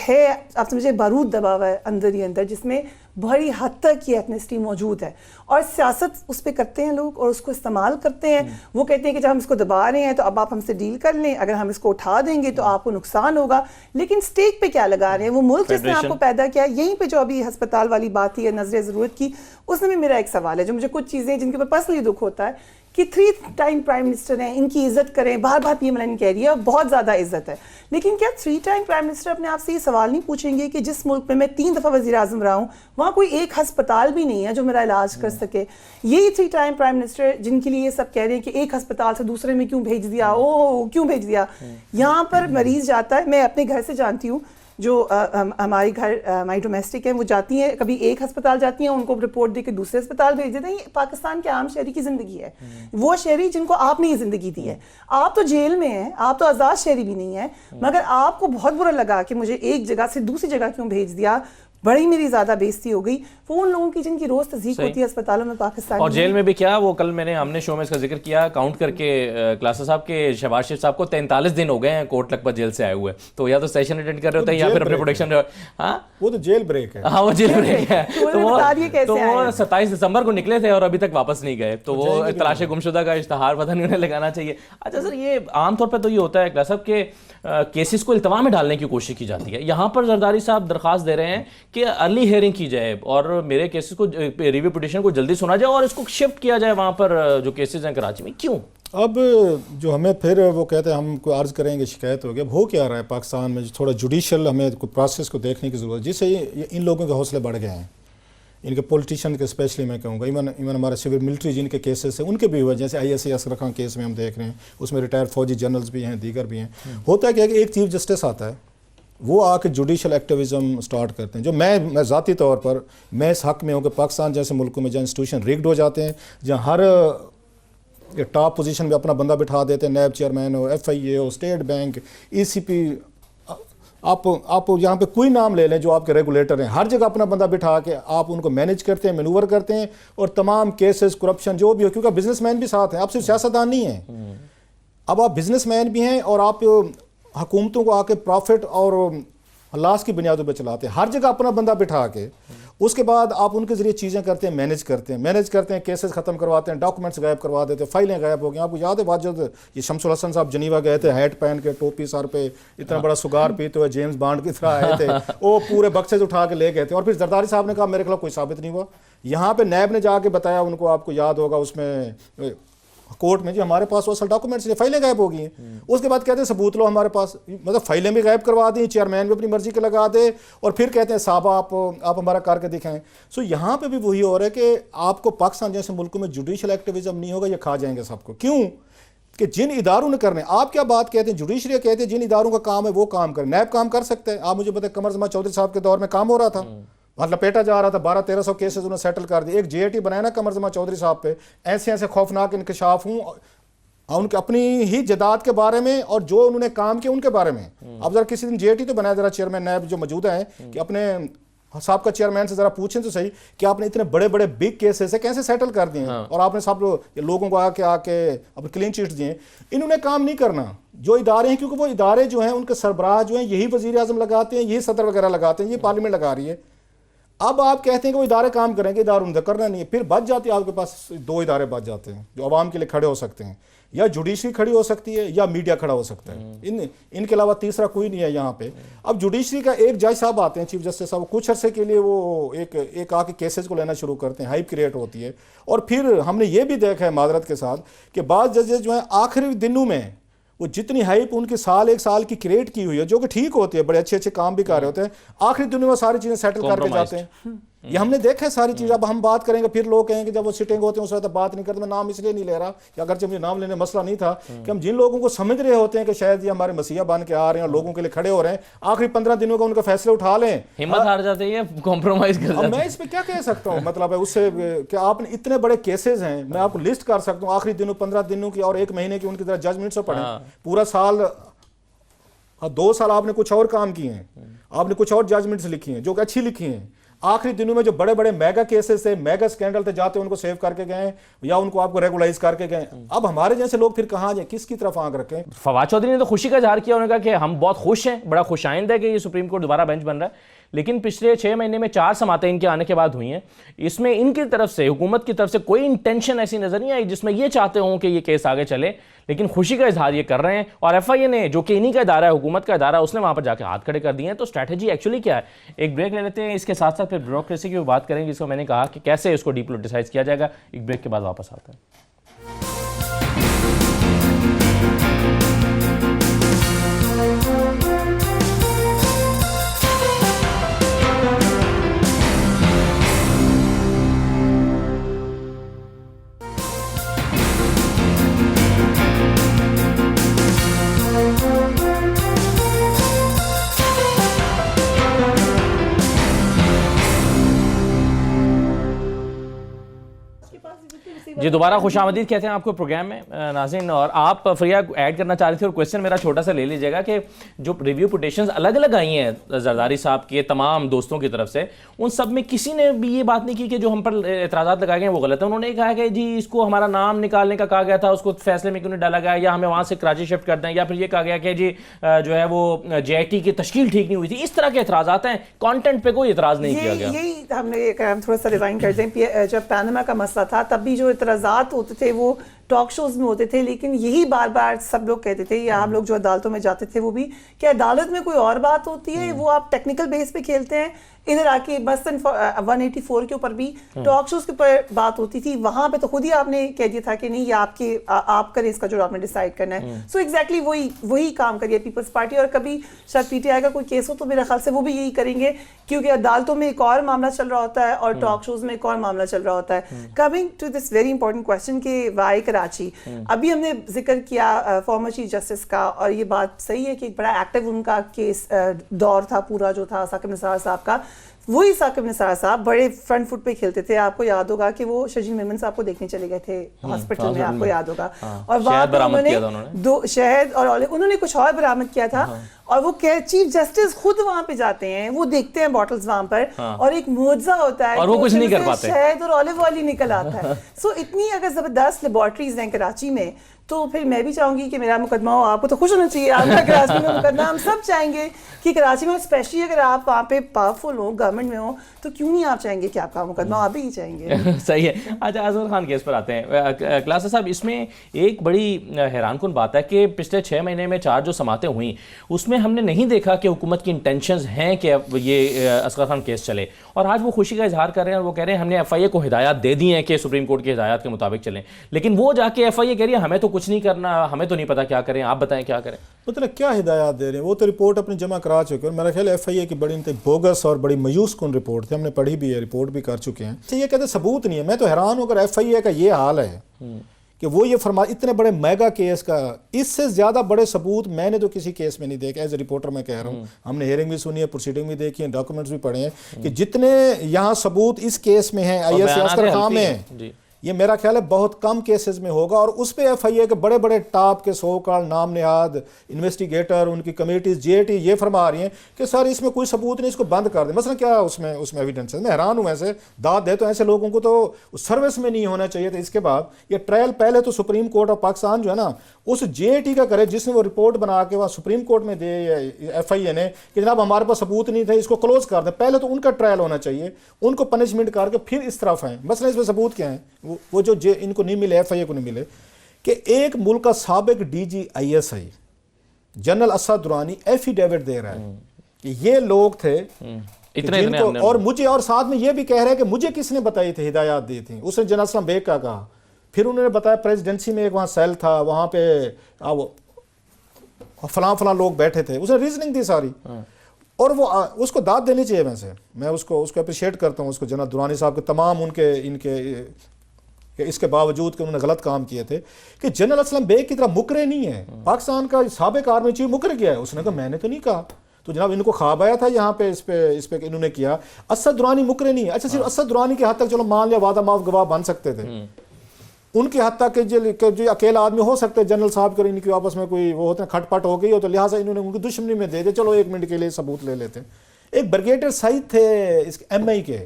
ہے, آپ سمجھے بارود دبا ہوا ہے اندر ہی اندر, جس میں بڑی حد تک یہ ایتھنسٹی موجود ہے, اور سیاست اس پہ کرتے ہیں لوگ اور اس کو استعمال کرتے ہیں. وہ کہتے ہیں کہ جب ہم اس کو دبا رہے ہیں تو اب آپ ہم سے ڈیل کر لیں, اگر ہم اس کو اٹھا دیں گے تو آپ کو نقصان ہوگا. لیکن سٹیک پہ کیا لگا رہے ہیں وہ ملک جس نے آپ کو پیدا کیا. یہیں پہ جو ابھی ہسپتال والی بات تھی, نظر ضرورت کی, اس میں بھی میرا ایک سوال ہے جو مجھے کچھ چیزیں جن کے اوپر پرسنلی دکھ ہوتا ہے کہ 3 ٹائم پرائم منسٹر ہیں, ان کی عزت کریں. بار بار پی ایم کہہ رہی ہے بہت زیادہ عزت ہے, لیکن کیا 3 ٹائم پرائم منسٹر اپنے آپ سے یہ سوال نہیں پوچھیں گے کہ جس ملک میں 3 دفعہ وزیر اعظم رہا ہوں وہاں کوئی ایک ہسپتال بھی نہیں ہے جو میرا علاج کر سکے. یہی 3 ٹائم پرائم منسٹر جن کے لیے یہ سب کہہ رہے ہیں کہ ایک ہسپتال سے دوسرے میں کیوں بھیج دیا, کیوں بھیج دیا. یہاں پر مریض جاتا ہے, میں اپنے گھر سے جانتی ہوں, جو ہمارے گھر ہماری ڈومیسٹک ہیں وہ جاتی ہیں, کبھی ایک ہسپتال جاتی ہیں, ان کو رپورٹ دے کے دوسرے ہسپتال بھیج دیتے ہیں. یہ پاکستان کے عام شہری کی زندگی ہے, وہ شہری جن کو آپ نے یہ زندگی دی ہے. آپ تو جیل میں ہیں, آپ تو آزاد شہری بھی نہیں ہیں, مگر آپ کو بہت برا لگا کہ مجھے ایک جگہ سے دوسری جگہ کیوں بھیج دیا. بڑی میری زیادہ بےزتی ہو گئی. وہ ان لوگوں کی جن کی روز تصدیق ہوتی ہے اسپتالوں میں پاکستان اور جیل میں بھی. کیا وہ کل ہم نے شو میں اس کا ذکر کیا کاؤنٹ کر کے کلاسر صاحب کے شہباز شریف صاحب کو 43 دن ہو گئے ہیں کوٹ لکھپت جیل سے آئے ہوئے. تو یا تو سیشن اٹینڈ کر رہے ہوتے ہیں یا پھر اپنے پروڈکشن. ہاں وہ تو جیل بریک ہے. ہاں وہ جیل بریک ہے. تو وہ 27 دسمبر کو نکلے تھے اور ابھی تک واپس نہیں گئے. تو وہ تلاش گمشدہ کا اشتہار پتہ نہیں انہیں لگانا چاہیے. اچھا سر, یہ عام طور پہ تو یہ ہوتا ہے کلاسر صاحب کے کیسز کو التوا میں ڈالنے کی کوشش کی جاتی ہے. یہاں پر زرداری صاحب درخواست دے رہے ہیں کہ ارلی ہیئرنگ کی جائے اور میرے کیسز کو ریویو پٹیشن کو جلدی سنا جائے اور اس کو شفٹ کیا جائے وہاں پر جو کیسز ہیں کراچی میں. کیوں؟ اب جو ہمیں پھر وہ کہتے ہیں ہم کو عرض کریں گے شکایت ہوگی. اب ہو کیا رہا ہے پاکستان میں, تھوڑا جوڈیشل ہمیں پروسیس کو دیکھنے کی ضرورت ہے, جس سے ان لوگوں کے حوصلے بڑھ گئے ہیں, ان کے پولیٹیشین کے اسپیشلی میں کہوں گا. ایون ہمارے سول ملٹری جن کے کیسز ہیں ان کے بھی ہوئے, جیسے I S E Asghar Khan case میں ہم دیکھ رہے ہیں, اس میں ریٹائر فوجی جنرلز بھی ہیں, دیگر بھی ہیں. ہوتا ہے کہ ایک چیف جسٹس آتا ہے, وہ آ کے جوڈیشل ایکٹیویزم سٹارٹ کرتے ہیں, جو میں ذاتی طور پر میں اس حق میں ہوں کہ پاکستان جیسے ملکوں میں جہاں انسٹیٹیوشن ریگڈ ہو جاتے ہیں, جہاں ہر ٹاپ پوزیشن پہ اپنا بندہ بٹھا دیتے ہیں, نیب چیئرمین ہو, ایف آئی اے ہو, اسٹیٹ بینک, ای سی پی, آپ یہاں پہ کوئی نام لے لیں جو آپ کے ریگولیٹر ہیں, ہر جگہ اپنا بندہ بٹھا کے آپ ان کو مینیج کرتے ہیں, مینوور کرتے ہیں, اور تمام کیسز کرپشن جو بھی ہو, کیونکہ بزنس مین بھی ساتھ ہیں, آپ صرف سیاستدان نہیں ہیں, اب آپ بزنس مین بھی ہیں, اور آپ حکومتوں کو آ کے پروفٹ اور لاس کی بنیادوں پہ چلاتے ہیں, ہر جگہ اپنا بندہ بٹھا کے. اس کے بعد آپ ان کے ذریعے چیزیں کرتے ہیں, مینیج کرتے ہیں, کیسز ختم کرواتے ہیں, ڈاکومنٹس غائب کروا دیتے ہیں, فائلیں غائب ہو گئی. آپ کو یاد ہے بات جب یہ شمس الحسن صاحب جنیوا گئے تھے, ہیٹ پہن کے, ٹوپی سر پہ, اتنا بڑا سگار پیتے ہوئے جیمز بانڈ کی طرح آئے تھے, وہ پورے بکسے اٹھا کے لے گئے تھے, اور پھر زرداری صاحب نے کہا میرے خلاف کوئی ثابت نہیں ہوا. یہاں پہ نیب نے جا کے بتایا ان کو, آپ کو یاد ہوگا اس میں کورٹ میں, جی ہمارے پاس وہ اصل ڈاکومنٹس ہیں, فائلیں غائب ہو گئی ہیں. اس کے بعد کہتے ہیں ثبوت لو ہمارے پاس, مطلب فائلیں بھی غائب کروا دیں, چیئرمین بھی اپنی مرضی کے لگا دے, اور پھر کہتے ہیں صاحب آپ ہمارا کر کے دکھائیں. سو یہاں پہ بھی وہی ہو رہا ہے کہ آپ کو پاکستان جیسے ملکوں میں جوڈیشل ایکٹیویزم نہیں ہوگا, یہ کھا جائیں گے سب کو. کیوں کہ جن اداروں نے کرنے, آپ کیا بات کہتے ہیں, جوڈیشری کہتے ہیں جن اداروں کا کام ہے وہ کام کریں. نیب کام کر سکتے ہیں, آپ مجھے بتائیں قمر زمان چودھری صاحب کے دور میں کام ہو رہا تھا, وہاں لپیٹا جا رہا تھا, 1200-1300 کیسز انہوں نے سیٹل کر دیے. ایک جے ٹی بنایا نا قمر زمان چودھری صاحب پہ, ایسے خوفناک انکشاف ہوں ان کے اپنی ہی جداد کے بارے میں, اور جو انہوں نے کام کیا ان کے بارے میں. اب ذرا کسی دن جے ٹی تو بنایا, ذرا چیئرمین نیب جو موجود ہیں, کہ اپنے صاحب کا چیئرمین سے ذرا پوچھیں تو صحیح کہ آپ نے اتنے بڑے بڑے بگ کیسز سے کیسے سیٹل کر دیے, اور آپ نے سب لوگوں کو آ کے اپنے کلین چیٹ دیے. انہوں نے کام نہیں کرنا جو ادارے ہیں, کیونکہ وہ ادارے جو ہیں ان کے سربراہ جو ہیں یہی وزیر اعظم لگاتے ہیں, یہی صدر وغیرہ لگاتے ہیں, یہ پارلیمنٹ لگا رہی ہے. اب آپ کہتے ہیں کہ وہ ادارے کام کریں گے, اداروں نے کرنا نہیں ہے. پھر بچ جاتی ہے آپ کے پاس 2 ادارے بچ جاتے ہیں جو عوام کے لیے کھڑے ہو سکتے ہیں, یا جوڈیشری کھڑی ہو سکتی ہے یا میڈیا کھڑا ہو سکتا ہے, ان کے علاوہ تیسرا کوئی نہیں ہے یہاں پہ. اب جوڈیشری کا ایک جج صاحب آتے ہیں, چیف جسٹس صاحب, کچھ عرصے کے لیے وہ ایک آ کے کیسز کو لینا شروع کرتے ہیں, ہائپ کریٹ ہوتی ہے. اور پھر ہم نے یہ بھی دیکھا ہے معذرت کے ساتھ کہ بعض ججز جو ہیں آخری دنوں میں وہ جتنی ہائپ ان کی ایک سال کی کریٹ کی ہوئی ہے, جو کہ ٹھیک ہوتی ہے, بڑے اچھے کام بھی کر رہے ہوتے ہیں, آخری دنوں میں ساری چیزیں سیٹل کر کے جاتے ہیں. یہ ہم نے دیکھا ہے ساری چیز. اب ہم بات کریں گے, پھر لوگ کہیں گے جب وہ سٹنگ ہوتے ہیں اس وقت بات نہیں کرتے. میں نام اس لیے نہیں لے رہا کہ اگرچہ مجھے نام لینے مسئلہ نہیں تھا, کہ ہم جن لوگوں کو سمجھ رہے ہوتے ہیں کہ شاید یہ ہمارے مسیحا بن کے آ رہے ہیں اور لوگوں کے لیے کھڑے ہو رہے ہیں, آخری 15 دنوں کا ان کا فیصلے اٹھا لیں, ہمت ہار جاتے ہیں, کمپرومائز کر جاتے ہیں. میں اس پہ کیا کہہ سکتا ہوں, مطلب ہے اس سے کہ آپ نے اتنے بڑے کیسز ہیں, میں آپ کو لسٹ کر سکتا ہوں, آخری دنوں 15 دنوں کی اور 1 مہینے کی ان کی طرح ججمنٹس پڑھیں. پورا سال 2 سال آپ نے کچھ اور کام کیے ہیں, آپ نے کچھ اور ججمنٹس لکھی ہیں جو کہ اچھی لکھی ہیں. آخری دنوں میں جو بڑے بڑے میگا کیسز تھے, میگا سکینڈل تھے, جاتے ان کو سیو کر کے گئے یا ان کو آپ کو ریگولائز کر کے گئے. اب ہمارے جیسے لوگ پھر کہاں جائیں, کس کی طرف آنکھ رکھیں. فواد چودھری نے تو خوشی کا اظہار کیا, انہوں نے کہا کہ ہم بہت خوش ہیں, بڑا خوش آئند ہے کہ یہ سپریم کورٹ دوبارہ بینچ بن رہا ہے. لیکن پچھلے 6 مہینے میں 4 سماعتیں ان کے آنے کے بعد ہوئی ہیں, اس میں ان کی طرف سے, حکومت کی طرف سے کوئی انٹینشن ایسی نظر نہیں آئی جس میں یہ چاہتے ہوں کہ یہ کیس آگے چلے, لیکن خوشی کا اظہار یہ کر رہے ہیں. اور ایف آئی اے نے, جو کہ انہی کا ادارہ ہے, حکومت کا ادارہ, اس نے وہاں پر جا کے ہاتھ کھڑے کر دیے ہیں. تو اسٹریٹجی ایکچولی کیا ہے؟ ایک بریک لے لیتے ہیں, اس کے ساتھ ساتھ پھر بیوروکریسی کی بات کریں گے, جس کو میں نے کہا کہ کیسے اس کو ڈی پولیٹیسائز کیا جائے گا. ایک بریک کے بعد واپس آتے ہیں. جی دوبارہ خوش آمدید کہتے ہیں آپ کو پروگرام میں ناظرین. اور آپ فریا ایڈ کرنا چاہ رہے تھے, اور کویسچن میرا چھوٹا سا لے لیجیے گا کہ جو ریویو پٹیشنز الگ الگ آئی ہیں زرداری صاحب کے تمام دوستوں کی طرف سے, ان سب میں کسی نے بھی یہ بات نہیں کی کہ جو ہم پر اعتراضات لگائے گئے ہیں وہ غلط ہے. انہوں نے کہا کہ جی اس کو ہمارا نام نکالنے کا کہا گیا تھا, اس کو فیصلے میں کیوں نہیں ڈالا گیا, یا ہمیں وہاں سے کراچی شفٹ کر دیں, یا پھر یہ کہا گیا کہ جی جو ہے وہ جے آئی ٹی کی تشکیل ٹھیک نہیں ہوئی تھی. اس طرح کے اعتراضات ہیں, کانٹینٹ پہ کوئی اعتراض نہیں کیا گیا. یہی ہم نے تھوڑا سا ریوائنڈ کر دیں, جب پیناما کا مسئلہ تھا تب بھی جو اعتراضات ہوتے تھے وہ ٹاک شوز میں ہوتے تھے، لیکن یہی بار بار سب لوگ کہتے تھے یا ہم لوگ جو عدالتوں میں جاتے تھے وہ بھی کہ عدالت میں کوئی اور بات ہوتی ہے، وہ آپ ٹیکنیکل بیس پہ کھیلتے ہیں، ادھر آ کے مثلاً 184 کے اوپر بھی ٹاک شوز کے اوپر بات ہوتی تھی، وہاں پہ تو خود ہی آپ نے کہہ دیا تھا کہ نہیں یہ آپ کریں اس کا جو آپ نے ڈیسائیڈ کرنا ہے. سو ایگزیکٹلی وہی کام کریے پیپلز پارٹی. اور کبھی شاید پی ٹی آئی کا کوئی کیس ہو تو میرے خیال سے وہ بھی یہی کریں گے، کیونکہ عدالتوں میں ایک اور معاملہ چل رہا ہوتا ہے اور ٹاک شوز میں ایک اور معاملہ چل رہا ہوتا ہے. Coming to this very important question کہ وائی کراچی، ابھی ہم نے ذکر کیا فارمر چیف جسٹس کا، اور یہ بات صحیح ہے کہ ایک بڑا ایکٹیو ان کا کیس دور تھا پورا جو تھا ثاقب نثار صاحب کا. وہی ثاقب نثار صاحب بڑے فرنٹ فٹ پہ کھیلتے تھے. آپ کو یاد ہوگا کہ وہ شجین میمن صاحب کو دیکھنے چلے گئے تھے ہاسپٹل میں، آپ کو یاد ہوگا، اور وہاں پہ انہوں نے دو شہد اور انہوں نے کچھ اور برآمد کیا تھا، اور وہ چیف جسٹس خود وہاں پہ جاتے ہیں، وہ دیکھتے ہیں بوٹلز وہاں پر، اور ایک معجزہ ہوتا ہے اور وہ کچھ نہیں کر پاتے، شہد اور آلیو آئل نکل آتا ہے. سو اتنی اگر زبردست لیبارٹریز ہیں کراچی میں، تو پھر میں بھی چاہوں گی کہ میرا مقدمہ ہو. آپ کو تو خوش ہونا چاہیے آپ کا کراچی میں مقدمہ. ہم سب چاہیں گے کہ کراچی میں اسپیشلی اگر آپ وہاں پہ پاورفل ہوں، گورنمنٹ میں ہوں، تو کیوں نہیں آپ چاہیں گے کہ آپ کا مقدمہ آپ بھی چاہیں گے. صحیح ہے. اچھا اظہر خان کیس پر آتے ہیں. کلاسر صاحب، اس میں ایک بڑی حیران کن بات ہے کہ پچھلے 6 مہینے میں 4 جو سماعتیں ہوئیں اس میں ہم نے نہیں دیکھا کہ حکومت کی انٹینشنز ہیں کہ یہ اصغر خان کیس چلے، اور آج وہ خوشی کا اظہار کر رہے ہیں اور وہ کہہ رہے ہیں ہم نے ایف آئی اے کو ہدایات دے دی ہیں کہ سپریم کورٹ کی ہدایات کے مطابق چلیں، لیکن وہ جا کے ایف آئی اے کہہ رہی ہے ہمیں تو کچھ نہیں کرنا، ہمیں تو نہیں پتا کیا کریں، آپ بتائیں کیا کریں. مطلب کیا ہدایات دے رہے ہیں؟ وہ تو رپورٹ اپنی جمع کرا چکے ہیں. میرا خیال ایف آئی اے کی بڑی بوگس اور بڑی مایوس کن رپورٹ تھی، ہم نے پڑھی بھی ہے، رپورٹ بھی کر چکے ہیں. یہ کہتے ثبوت نہیں ہے. میں تو حیران ہوں اگر ایف آئی اے کا یہ حال ہے کہ وہ یہ اتنے بڑے میگا کیس کا، اس سے زیادہ بڑے ثبوت میں نے تو کسی کیس میں نہیں دیکھا. ایز اے رپورٹر میں کہہ رہا ہوں، ہم نے ہیئرنگ بھی سنی ہے، پروسیڈنگ بھی دیکھی ہے، ڈاکومنٹس بھی پڑھے ہیں، کہ جتنے یہاں ثبوت اس کیس میں ہیں آئی ایس اصغر خان میں، یہ میرا خیال ہے بہت کم کیسز میں ہوگا. اور اس پہ ایف آئی اے کے بڑے بڑے ٹاپ کے سو کال نام نہاد انویسٹیگیٹر، ان کی کمیٹیز جے اے ٹی یہ فرما رہی ہیں کہ سر اس میں کوئی ثبوت نہیں، اس کو بند کر دیں. مثلا کیا اس میں ایویڈنس ہے؟ میں حیران ہوں. ایسے داد دے تو ایسے لوگوں کو تو سروس میں نہیں ہونا چاہیے تھا. اس کے بعد یہ ٹرائل پہلے تو سپریم کورٹ آف پاکستان جو ہے نا اس جے اے ٹی کا کرے جس نے وہ رپورٹ بنا کے وہاں سپریم کورٹ میں دے ایف آئی اے نے کہ جناب ہمارے پاس ثبوت نہیں تھے، اس کو کلوز کر دیں. پہلے تو ان کا ٹرائل ہونا چاہیے، ان کو پنشمنٹ کر کے پھر اس طرف آئیں. مثلا اس میں ثبوت کیا ہیں؟ وہ جو ان کو نہیں ملے، ایف آئی اے کو نہیں ملے، کہ ایک ملک کا سابق D G I S I general Asad Durrani affidavit دے رہا ہے کہ یہ لوگ تھے جن کو، اور مجھے، اور ساتھ میں یہ بھی کہہ رہے ہیں کہ مجھے کس نے بتائی تھی، ہدایات دی تھی. اس نے جنرل اسلم بیگ کا کہا. پھر انہوں نے بتایا پریزیڈنسی میں ایک وہاں سیل تھا، وہاں پہ فلاں لوگ بیٹھے تھے. اس نے ریزننگ دی ساری، اور وہ اس کو داد دینی چاہیے. میں اس کو اپریشیٹ کرتا ہوں، اس کو جنرل درانی صاحب کے تمام ان کے اس کے باوجود کہ انہوں نے غلط کام کیے تھے، کہ جنرل اسلم بیگ کی طرح مکرے نہیں ہے. پاکستان کا سابق آرمی چیف مکر گیا ہے. اس نے کہا میں نے تو نہیں کہا. تو جناب ان کو خواب آیا تھا یہاں پہ اس پہ انہوں نے کیا. اسد درانی مکرے نہیں ہے. اچھا صرف اسد درانی کے حد تک چلو مان لیا وعدہ معاف گواہ بن سکتے تھے، ان کے حد تک کہ جو اکیلا آدمی ہو سکتے جنرل صاحب کے ان کی آپس میں کوئی وہ ہوتے ہیں کھٹ پٹ ہو گئی ہو، تو لہٰذا انہوں نے ان کی دشمنی میں دے دے، چلو 1 منٹ کے لیے ثبوت لے لیتے. ایک بریگیڈیئر سعید تھے اس ایم آئی کے،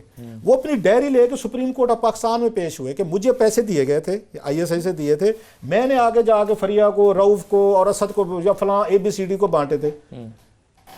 وہ اپنی ڈائری لے کے سپریم کورٹ آف پاکستان میں پیش ہوئے کہ مجھے پیسے دیے گئے تھے، آئی ایس آئی سے دیے تھے، میں نے آگے جا کے فریہ کو، رؤف کو اور اسد کو یا فلاں اے بی سی ڈی کو بانٹے تھے.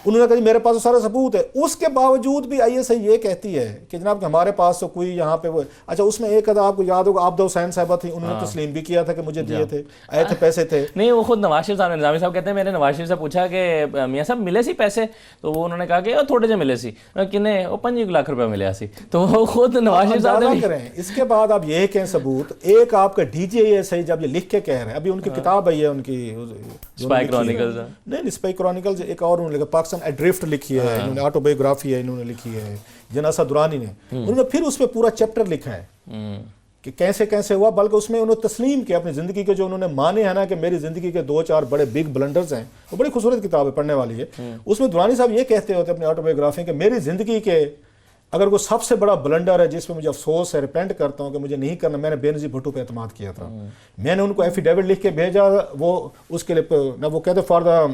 انہوں نے کہا میرے پاس سارا ثبوت ہے. اس کے باوجود بھی آئی ایس آئی یہ کہتی ہے کہ جناب کہ ہمارے پاس تو کوئی یہاں پہ وہ. اچھا اس میں ایک آپ کو یاد ہوگا عابدہ حسین صاحبہ تھی، انہوں نے تسلیم بھی کیا تھا کہ مجھے دیے تھے، آئے تھے پیسے تھے. نہیں وہ خود نواز شریف صاحب نے، نظامی صاحب کہتے ہیں میں نے نواز شریف سے پوچھا کہ میاں صاحب ملے سی پیسے؟ تو وہ انہوں نے کہا کہ تھوڑے سے ملے سی، کنے وہ 5 لاکھ روپے ملے سی. تو وہ خود نواز شریف صاحب نے کریں. اس کے بعد آپ یہ کہیں ثبوت، ایک آپ کا D G A S I جب یہ لکھ کے کہہ رہے ہیں، ابھی ان کی کتاب آئی ہے ان کی اسپائی کرونیکلز، نہیں اسپائی کرونیکلز، ایک اور انہوں نے لکھا پاکستان ایڈرفٹ لکھی ہے، انہوں نے آٹو بایوگرافی ہے انہوں نے لکھی ہے جنرل اسد درانی نے. انہوں نے پھر اس پہ پورا چیپٹر لکھا ہے کہ کیسے ہوا، بلکہ اس میں انہوں نے تسلیم کیا اپنی زندگی کے جو انہوں نے مانے ہیں نا کہ میری زندگی کے 2-4 بڑے بگ بلنڈرز ہیں. وہ بڑی خوبصورت کتاب ہے، پڑھنے والی ہے. اس میں درانی صاحب یہ کہتے ہوتے اپنی آٹو بایوگرافی کہ میری زندگی کے اگر کوئی سب سے بڑا بلنڈر ہے جس پہ مجھے افسوس ہے، ریپینٹ کرتا ہوں کہ مجھے نہیں کرنا، میں نے بے نظیر بھٹو پہ اعتماد کیا تھا. میں نے ان کو ایفیڈیوٹ لکھ کے بھیجا، وہ اس کے لیے نہ وہ کہتے for the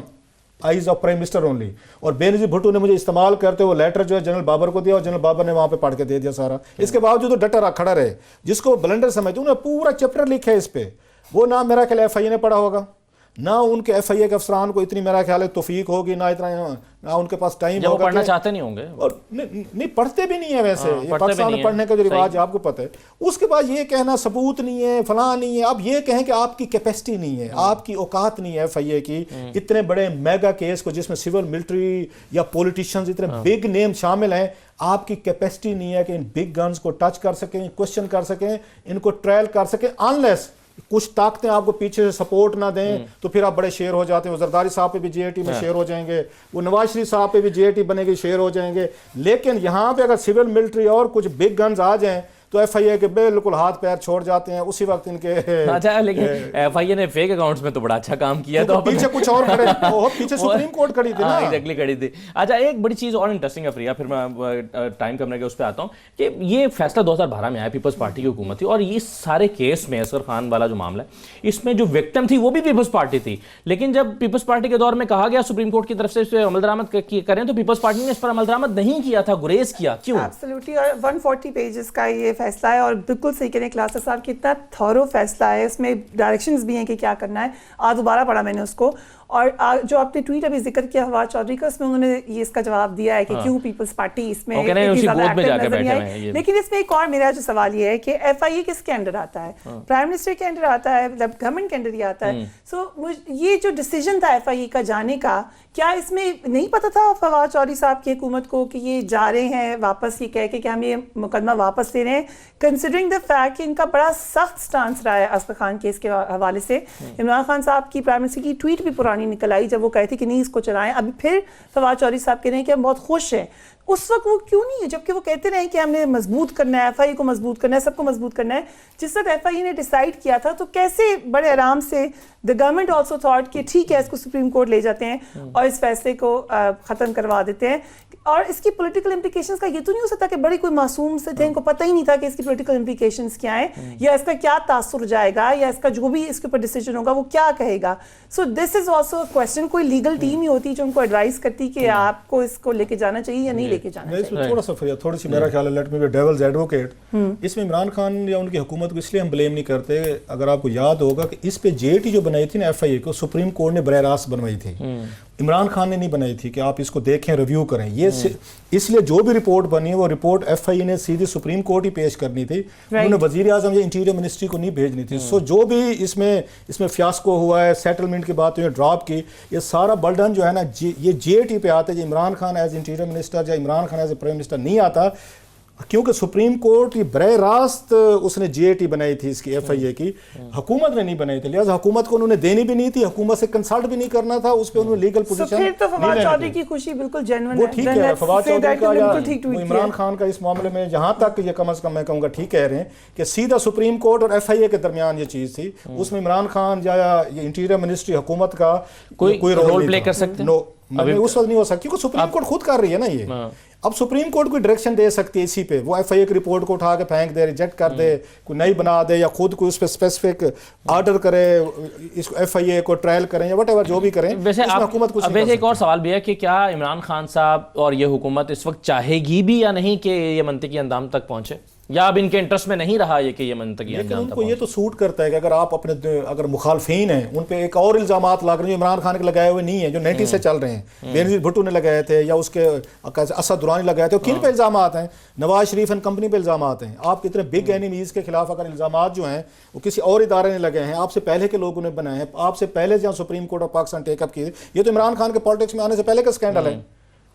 eyes of prime minister only, اور بے نظیر بھٹو نے مجھے استعمال کرتے وہ لیٹر جو ہے جنرل بابر کو دیا، اور جنرل بابر نے وہاں پہ پڑھ کے دے دیا سارا. اس کے باوجود وہ ڈٹا کھڑا رہے، جس کو بلنڈر سمجھتے انہوں نے پورا چیپٹر لکھا ہے اس پہ. وہ نام میرا خیال ایف آئی اے نے پڑھا ہوگا، نہ ان کے ایف آئی اے کے افسران کو اتنی میرا خیال ہے توفیق ہوگی، نہ اتنا نہ ان کے پاس ٹائم جب وہ ہوگا پڑھنا چاہتے نہیں ہوں گے، اور نہیں پڑھتے بھی نہیں ہے ویسے، یہ پاکستان میں پڑھنے کا جو رواج ہے آپ کو پتہ ہے۔ اس کے بعد یہ کہنا ثبوت نہیں ہے فلاں نہیں ہے، اب یہ کہیں کہ آپ کی کیپیسٹی نہیں ہے، آپ کی اوقات نہیں ہے ایف آئی اے کی، اتنے بڑے میگا کیس کو جس میں سول ملٹری یا پولیٹیشینز اتنے بگ نیم شامل ہیں، آپ کی کیپیسٹی نہیں ہے کہ ان بگ گنز کو ٹچ کر سکیں، کوشچن کر سکیں، ان کو ٹرائل کر سکیں، انلیس کچھ طاقتیں آپ کو پیچھے سے سپورٹ نہ دیں تو پھر آپ بڑے شیر ہو جاتے ہیں۔ وہ زرداری صاحب پہ بھی جے اے ٹی میں شیر ہو جائیں گے، وہ نواز شریف صاحب پہ بھی جے اے ٹی بنے گی، شیر ہو جائیں گے، لیکن یہاں پہ اگر سول ملٹری اور کچھ بگ گنز آ جائیں تو ایف آئی اے کے بالکل ہاتھ پیر چھوڑ جاتے ہیں اسی وقت ان کے۔ اچھا لیکن ایف آئی اے نے فیک اکاؤنٹس میں تو بڑا اچھا کام کیا، تو پیچھے کچھ اور کھڑے، پیچھے سپریم کورٹ کھڑی تھی نا، ایگزیکٹلی کھڑی تھی۔ اچھا ایک بڑی چیز اور انٹرسٹنگ ہے فریہ، پھر میں ٹائم کم رہ گیا اس پہ آتا ہوں، کہ یہ فیصلہ 2012 میں آیا، پیپلز پارٹی کی حکومت تھی، اور یہ سارے کیس میں اصغر خان والا جو معاملہ ہے اس میں جو وکٹم تھی وہ بھی پیپلز پارٹی تھی، لیکن جب پیپلز پارٹی کے دور میں کہا گیا سپریم کورٹ کی طرف سے اس پہ عمل درآمد کریں تو پیپلز پارٹی نے اس پر عمل درآمد نہیں کیا تھا، گریز کیا، کیوں؟ ایبسلیوٹلی، اور 140 پیجز کا یہ فیصلہ ہے، اور بالکل صحیح کہہ رہے ہیں کلاسر صاحب کہ اتنا تھورو فیصلہ ہے، اس میں ڈائریکشنز بھی ہیں کہ کیا کرنا ہے۔ آج دوبارہ پڑھا میں نے اس کو، اور جو آپ نے ٹویٹ ابھی ذکر کیا فواد چودھری کا، اس میں انہوں نے یہ اس کا جواب دیا ہے کہ کیوں پیپلز پارٹی اس میں لیکن اس میں ایک اور میرا جو سوال یہ ہے کہ ایف آئی اے کس کے انڈر آتا ہے؟ پرائم منسٹر کے انڈر آتا ہے، گورنمنٹ کے انڈر ہی آتا ہے۔ سو یہ جو ڈیسیجن تھا ایف آئی اے کا جانے کا، کیا اس میں نہیں پتا تھا فواد چودھری صاحب کی حکومت کو کہ یہ جا رہے ہیں واپس، یہ کہہ کے کہ ہم یہ مقدمہ واپس لے رہے ہیں، کنسیڈرنگ دا فیکٹ کہ ان کا بڑا سخت سٹانس رہا ہے اصغر خان کیس کے حوالے سے؟ عمران خان صاحب کی پرائم منسٹر کی ٹویٹ بھی پرانی نکل آئی جب وہ کہے تھے کہ نہیں اس کو چلائیں، ابھی پھر فواد چودھری صاحب کہہ رہے ہیں کہ ہم بہت خوش ہیں۔ اس وقت وہ کیوں نہیں ہے، جبکہ وہ کہتے رہے کہ ہم نے مضبوط کرنا ہے، ایف آئی اے کو مضبوط کرنا ہے، سب کو مضبوط کرنا ہے۔ جس وقت ایف آئی اے نے ڈیسائیڈ کیا تھا تو کیسے بڑے آرام سے دا گورنمنٹ آلسو تھاٹ کہ ٹھیک ہے اس کو سپریم کورٹ لے جاتے ہیں اور اس فیصلے کو ختم کروا دیتے ہیں۔ اور اس کی پولیٹیکل امپلیکیشنز کا یہ تو نہیں ہو سکتا کہ بڑے کوئی معصوم سے تھے، ان کو پتہ ہی نہیں تھا کہ اس کی پولیٹیکل امپلیکیشنز کیا ہیں، یا اس کا کیا تاثر جائے گا، یا اس کا جو بھی اس کے اوپر ڈیسیجن ہوگا وہ کیا کہے گا۔ سو دس از آلسو اے کوسچن، کوئی لیگل ٹیم ہی ہوتی جو ان کو ایڈوائز کرتی کہ آپ کو اس کو لے کے جانا چاہیے یا نہیں لے کے جانا چاہیے۔ تھوڑا سا فریہ، تھوڑی سی میرا خیال ہے، let me be devil's advocate, اس میں عمران خان یا ان کی حکومت کو اس لیے ہم بلیم نہیں کرتے، اگر آپ کو یاد ہوگا کہ اس پہ جے اے ٹی جو بنائی تھی نا ایف آئی اے کو، سپریم کورٹ نے براہ راست بنوائی تھی، عمران خان نے نہیں بنائی تھی کہ آپ اس کو دیکھیں ریویو کریں۔ یہ اس لیے جو بھی رپورٹ بنی ہے وہ رپورٹ ایف آئی اے نے سیدھی سپریم کورٹ ہی پیش کرنی تھی، انہوں نے وزیر اعظم یا انٹیریئر منسٹری کو نہیں بھیجنی تھی۔ سو جو بھی اس میں فیاسکو ہوا ہے، سیٹلمنٹ کی بات ہوئی ہے، ڈراپ کی، یہ سارا برڈن جو ہے نا یہ جے اے ٹی پہ آتا ہے۔ جو Imran Khan as interior minister یا Imran Khan as a prime minister نہیں آتا، کیونکہ سپریم کورٹ کی براہ راست اس نے جے اے ٹی بنائی تھی، اس کی ایف آئی اے کی، حکومت نے نہیں بنائی تھی، لہٰذا حکومت کو انہوں نے دینی بھی نہیں تھی، حکومت سے کنسلٹ بھی نہیں کرنا تھا، اس پہ انہوں نے لیگل پوزیشن نہیں تو فواد چودھری کی خوشی بالکل جینوئن وہ ٹھیک ہے، فواد چودھری کا یا عمران خان کا اس معاملے میں جہاں تک یہ کم از کم میں کہوں گا ٹھیک کہہ رہے ہیں کہ سیدھا سپریم کورٹ اور ایف آئی اے کے درمیان یہ چیز تھی، اس میں عمران خان یا انٹیریئر منسٹری حکومت کا کوئی رول پلے کر سکتے نو، اس وقت نہیں ہو سکتی، کیونکہ سپریم کورٹ خود کر رہی ہے نا یہ۔ اب سپریم کورٹ کوئی ڈائریکشن دے سکتی ہے اسی پہ، وہ ایف آئی اے کی رپورٹ کو اٹھا کے پھینک دے، ریجیکٹ کر دے، کوئی نئی بنا دے، یا خود کوئی اس پہ اسپیسیفک آرڈر کرے، اس کو ایف آئی اے کو ٹرائل کریں یا وٹ ایور جو بھی کریں، ویسے حکومت کچھ نہیں کر سکتی۔ ایک اور سوال بھی ہے کہ کیا عمران خان صاحب اور یہ حکومت اس وقت چاہے گی بھی یا نہیں کہ یہ منطقی اندام تک پہنچے، یا اب ان کے انٹرسٹ میں نہیں رہا یہ کہ یہ منطقی لیکن اندام ان تک کو یہ پہنچے؟ تو سوٹ کرتا ہے کہ اگر آپ اگر مخالفین ہیں ان پہ ایک اور الزامات لگ رہے ہیں جو عمران خان کے لگائے ہوئے نہیں ہیں، جو 90 سے چل رہے ہیں، بینظیر بھٹو نے لگائے تھے یا اس کے اسد درانی لگائے تھے، کن پہ الزامات ہیں؟ نواز شریف اینڈ کمپنی پہ الزامات ہیں۔ آپ کتنے بگ اینیمیز کے خلاف اگر الزامات جو ہیں وہ کسی اور ادارے نے لگائے ہیں، آپ سے پہلے کے لوگوں نے بنائے ہیں، آپ سے پہلے جہاں سپریم کورٹ آف پاکستان ٹیک اپ کی، یہ تو عمران خان کے پالیٹکس میں آنے سے پہلے کا اسکینڈل ہے،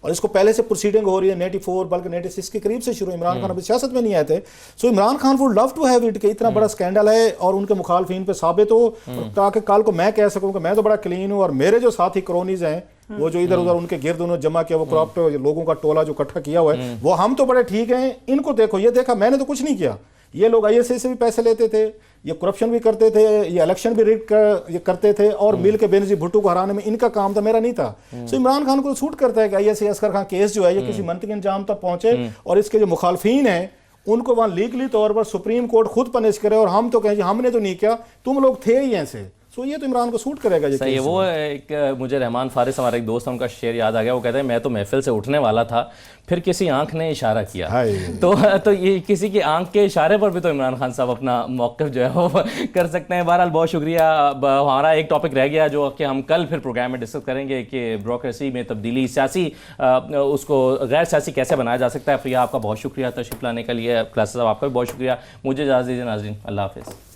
اور اس کو پہلے سے پروسیڈنگ ہو رہی ہے 94 بلکہ 96 کے قریب سے شروع۔ عمران خان ابھی سیاست میں نہیں آئے تھے، so Imran Khan would love to have it کہ اتنا بڑا اسکینڈل ہے اور ان کے مخالفین پہ ثابت ہو، تاکہ کل کو میں کہہ سکوں کہ میں تو بڑا کلین ہوں، اور میرے جو ساتھی کرونیز ہیں وہ جو ادھر ادھر ان کے گرد انہوں نے جمع کیا، وہ کرپٹ لوگوں کا ٹولہ جو اکٹھا کیا ہوا ہے، وہ ہم تو بڑے ٹھیک ہیں، ان کو دیکھو، یہ دیکھا میں نے تو کچھ نہیں کیا، یہ لوگ آئی ایس آئی سے بھی پیسے لیتے تھے، یہ کرپشن بھی کرتے تھے، یہ الیکشن بھی ریگ کرتے تھے، اور مل کے بینظیر بھٹو کو ہرانے میں ان کا کام تھا، میرا نہیں تھا۔ سو عمران خان کو سوٹ کرتا ہے کہ آئی ایس آئی اصغر خان کیس جو ہے یہ کسی منطقی انجام تک پہنچے، اور اس کے جو مخالفین ہیں ان کو وہاں لیگلی طور پر سپریم کورٹ خود پنش کرے، اور ہم تو کہیں ہم نے تو نہیں کیا، تم لوگ تھے ہی ایسے، سو یہ تو عمران کو سوٹ کرے گا. یہ صحیح ہے. وہ ایک مجھے رحمان فارس ہمارا ایک دوست, ان کا شعر یاد آ گیا. وہ کہتے ہیں میں تو محفل سے اٹھنے والا تھا, پھر کسی آنکھ نے اشارہ کیا. تو یہ کسی کی آنکھ کے اشارے پر بھی تو عمران خان صاحب اپنا موقف جو ہے وہ کر سکتے ہیں. بہرحال بہت شکریہ. ہمارا ایک ٹاپک رہ گیا جو کہ ہم کل پھر پروگرام میں ڈسکس کریں گے کہ بیوروکریسی میں تبدیلی, سیاسی اس کو غیر سیاسی کیسے بنایا جا سکتا ہے. فریہ آپ کا بہت شکریہ تشریف لانے کے لیے. کلاسز صاحب آپ کا بھی بہت شکریہ. مجھے اجازت دیجیے ناظرین, اللہ حافظ.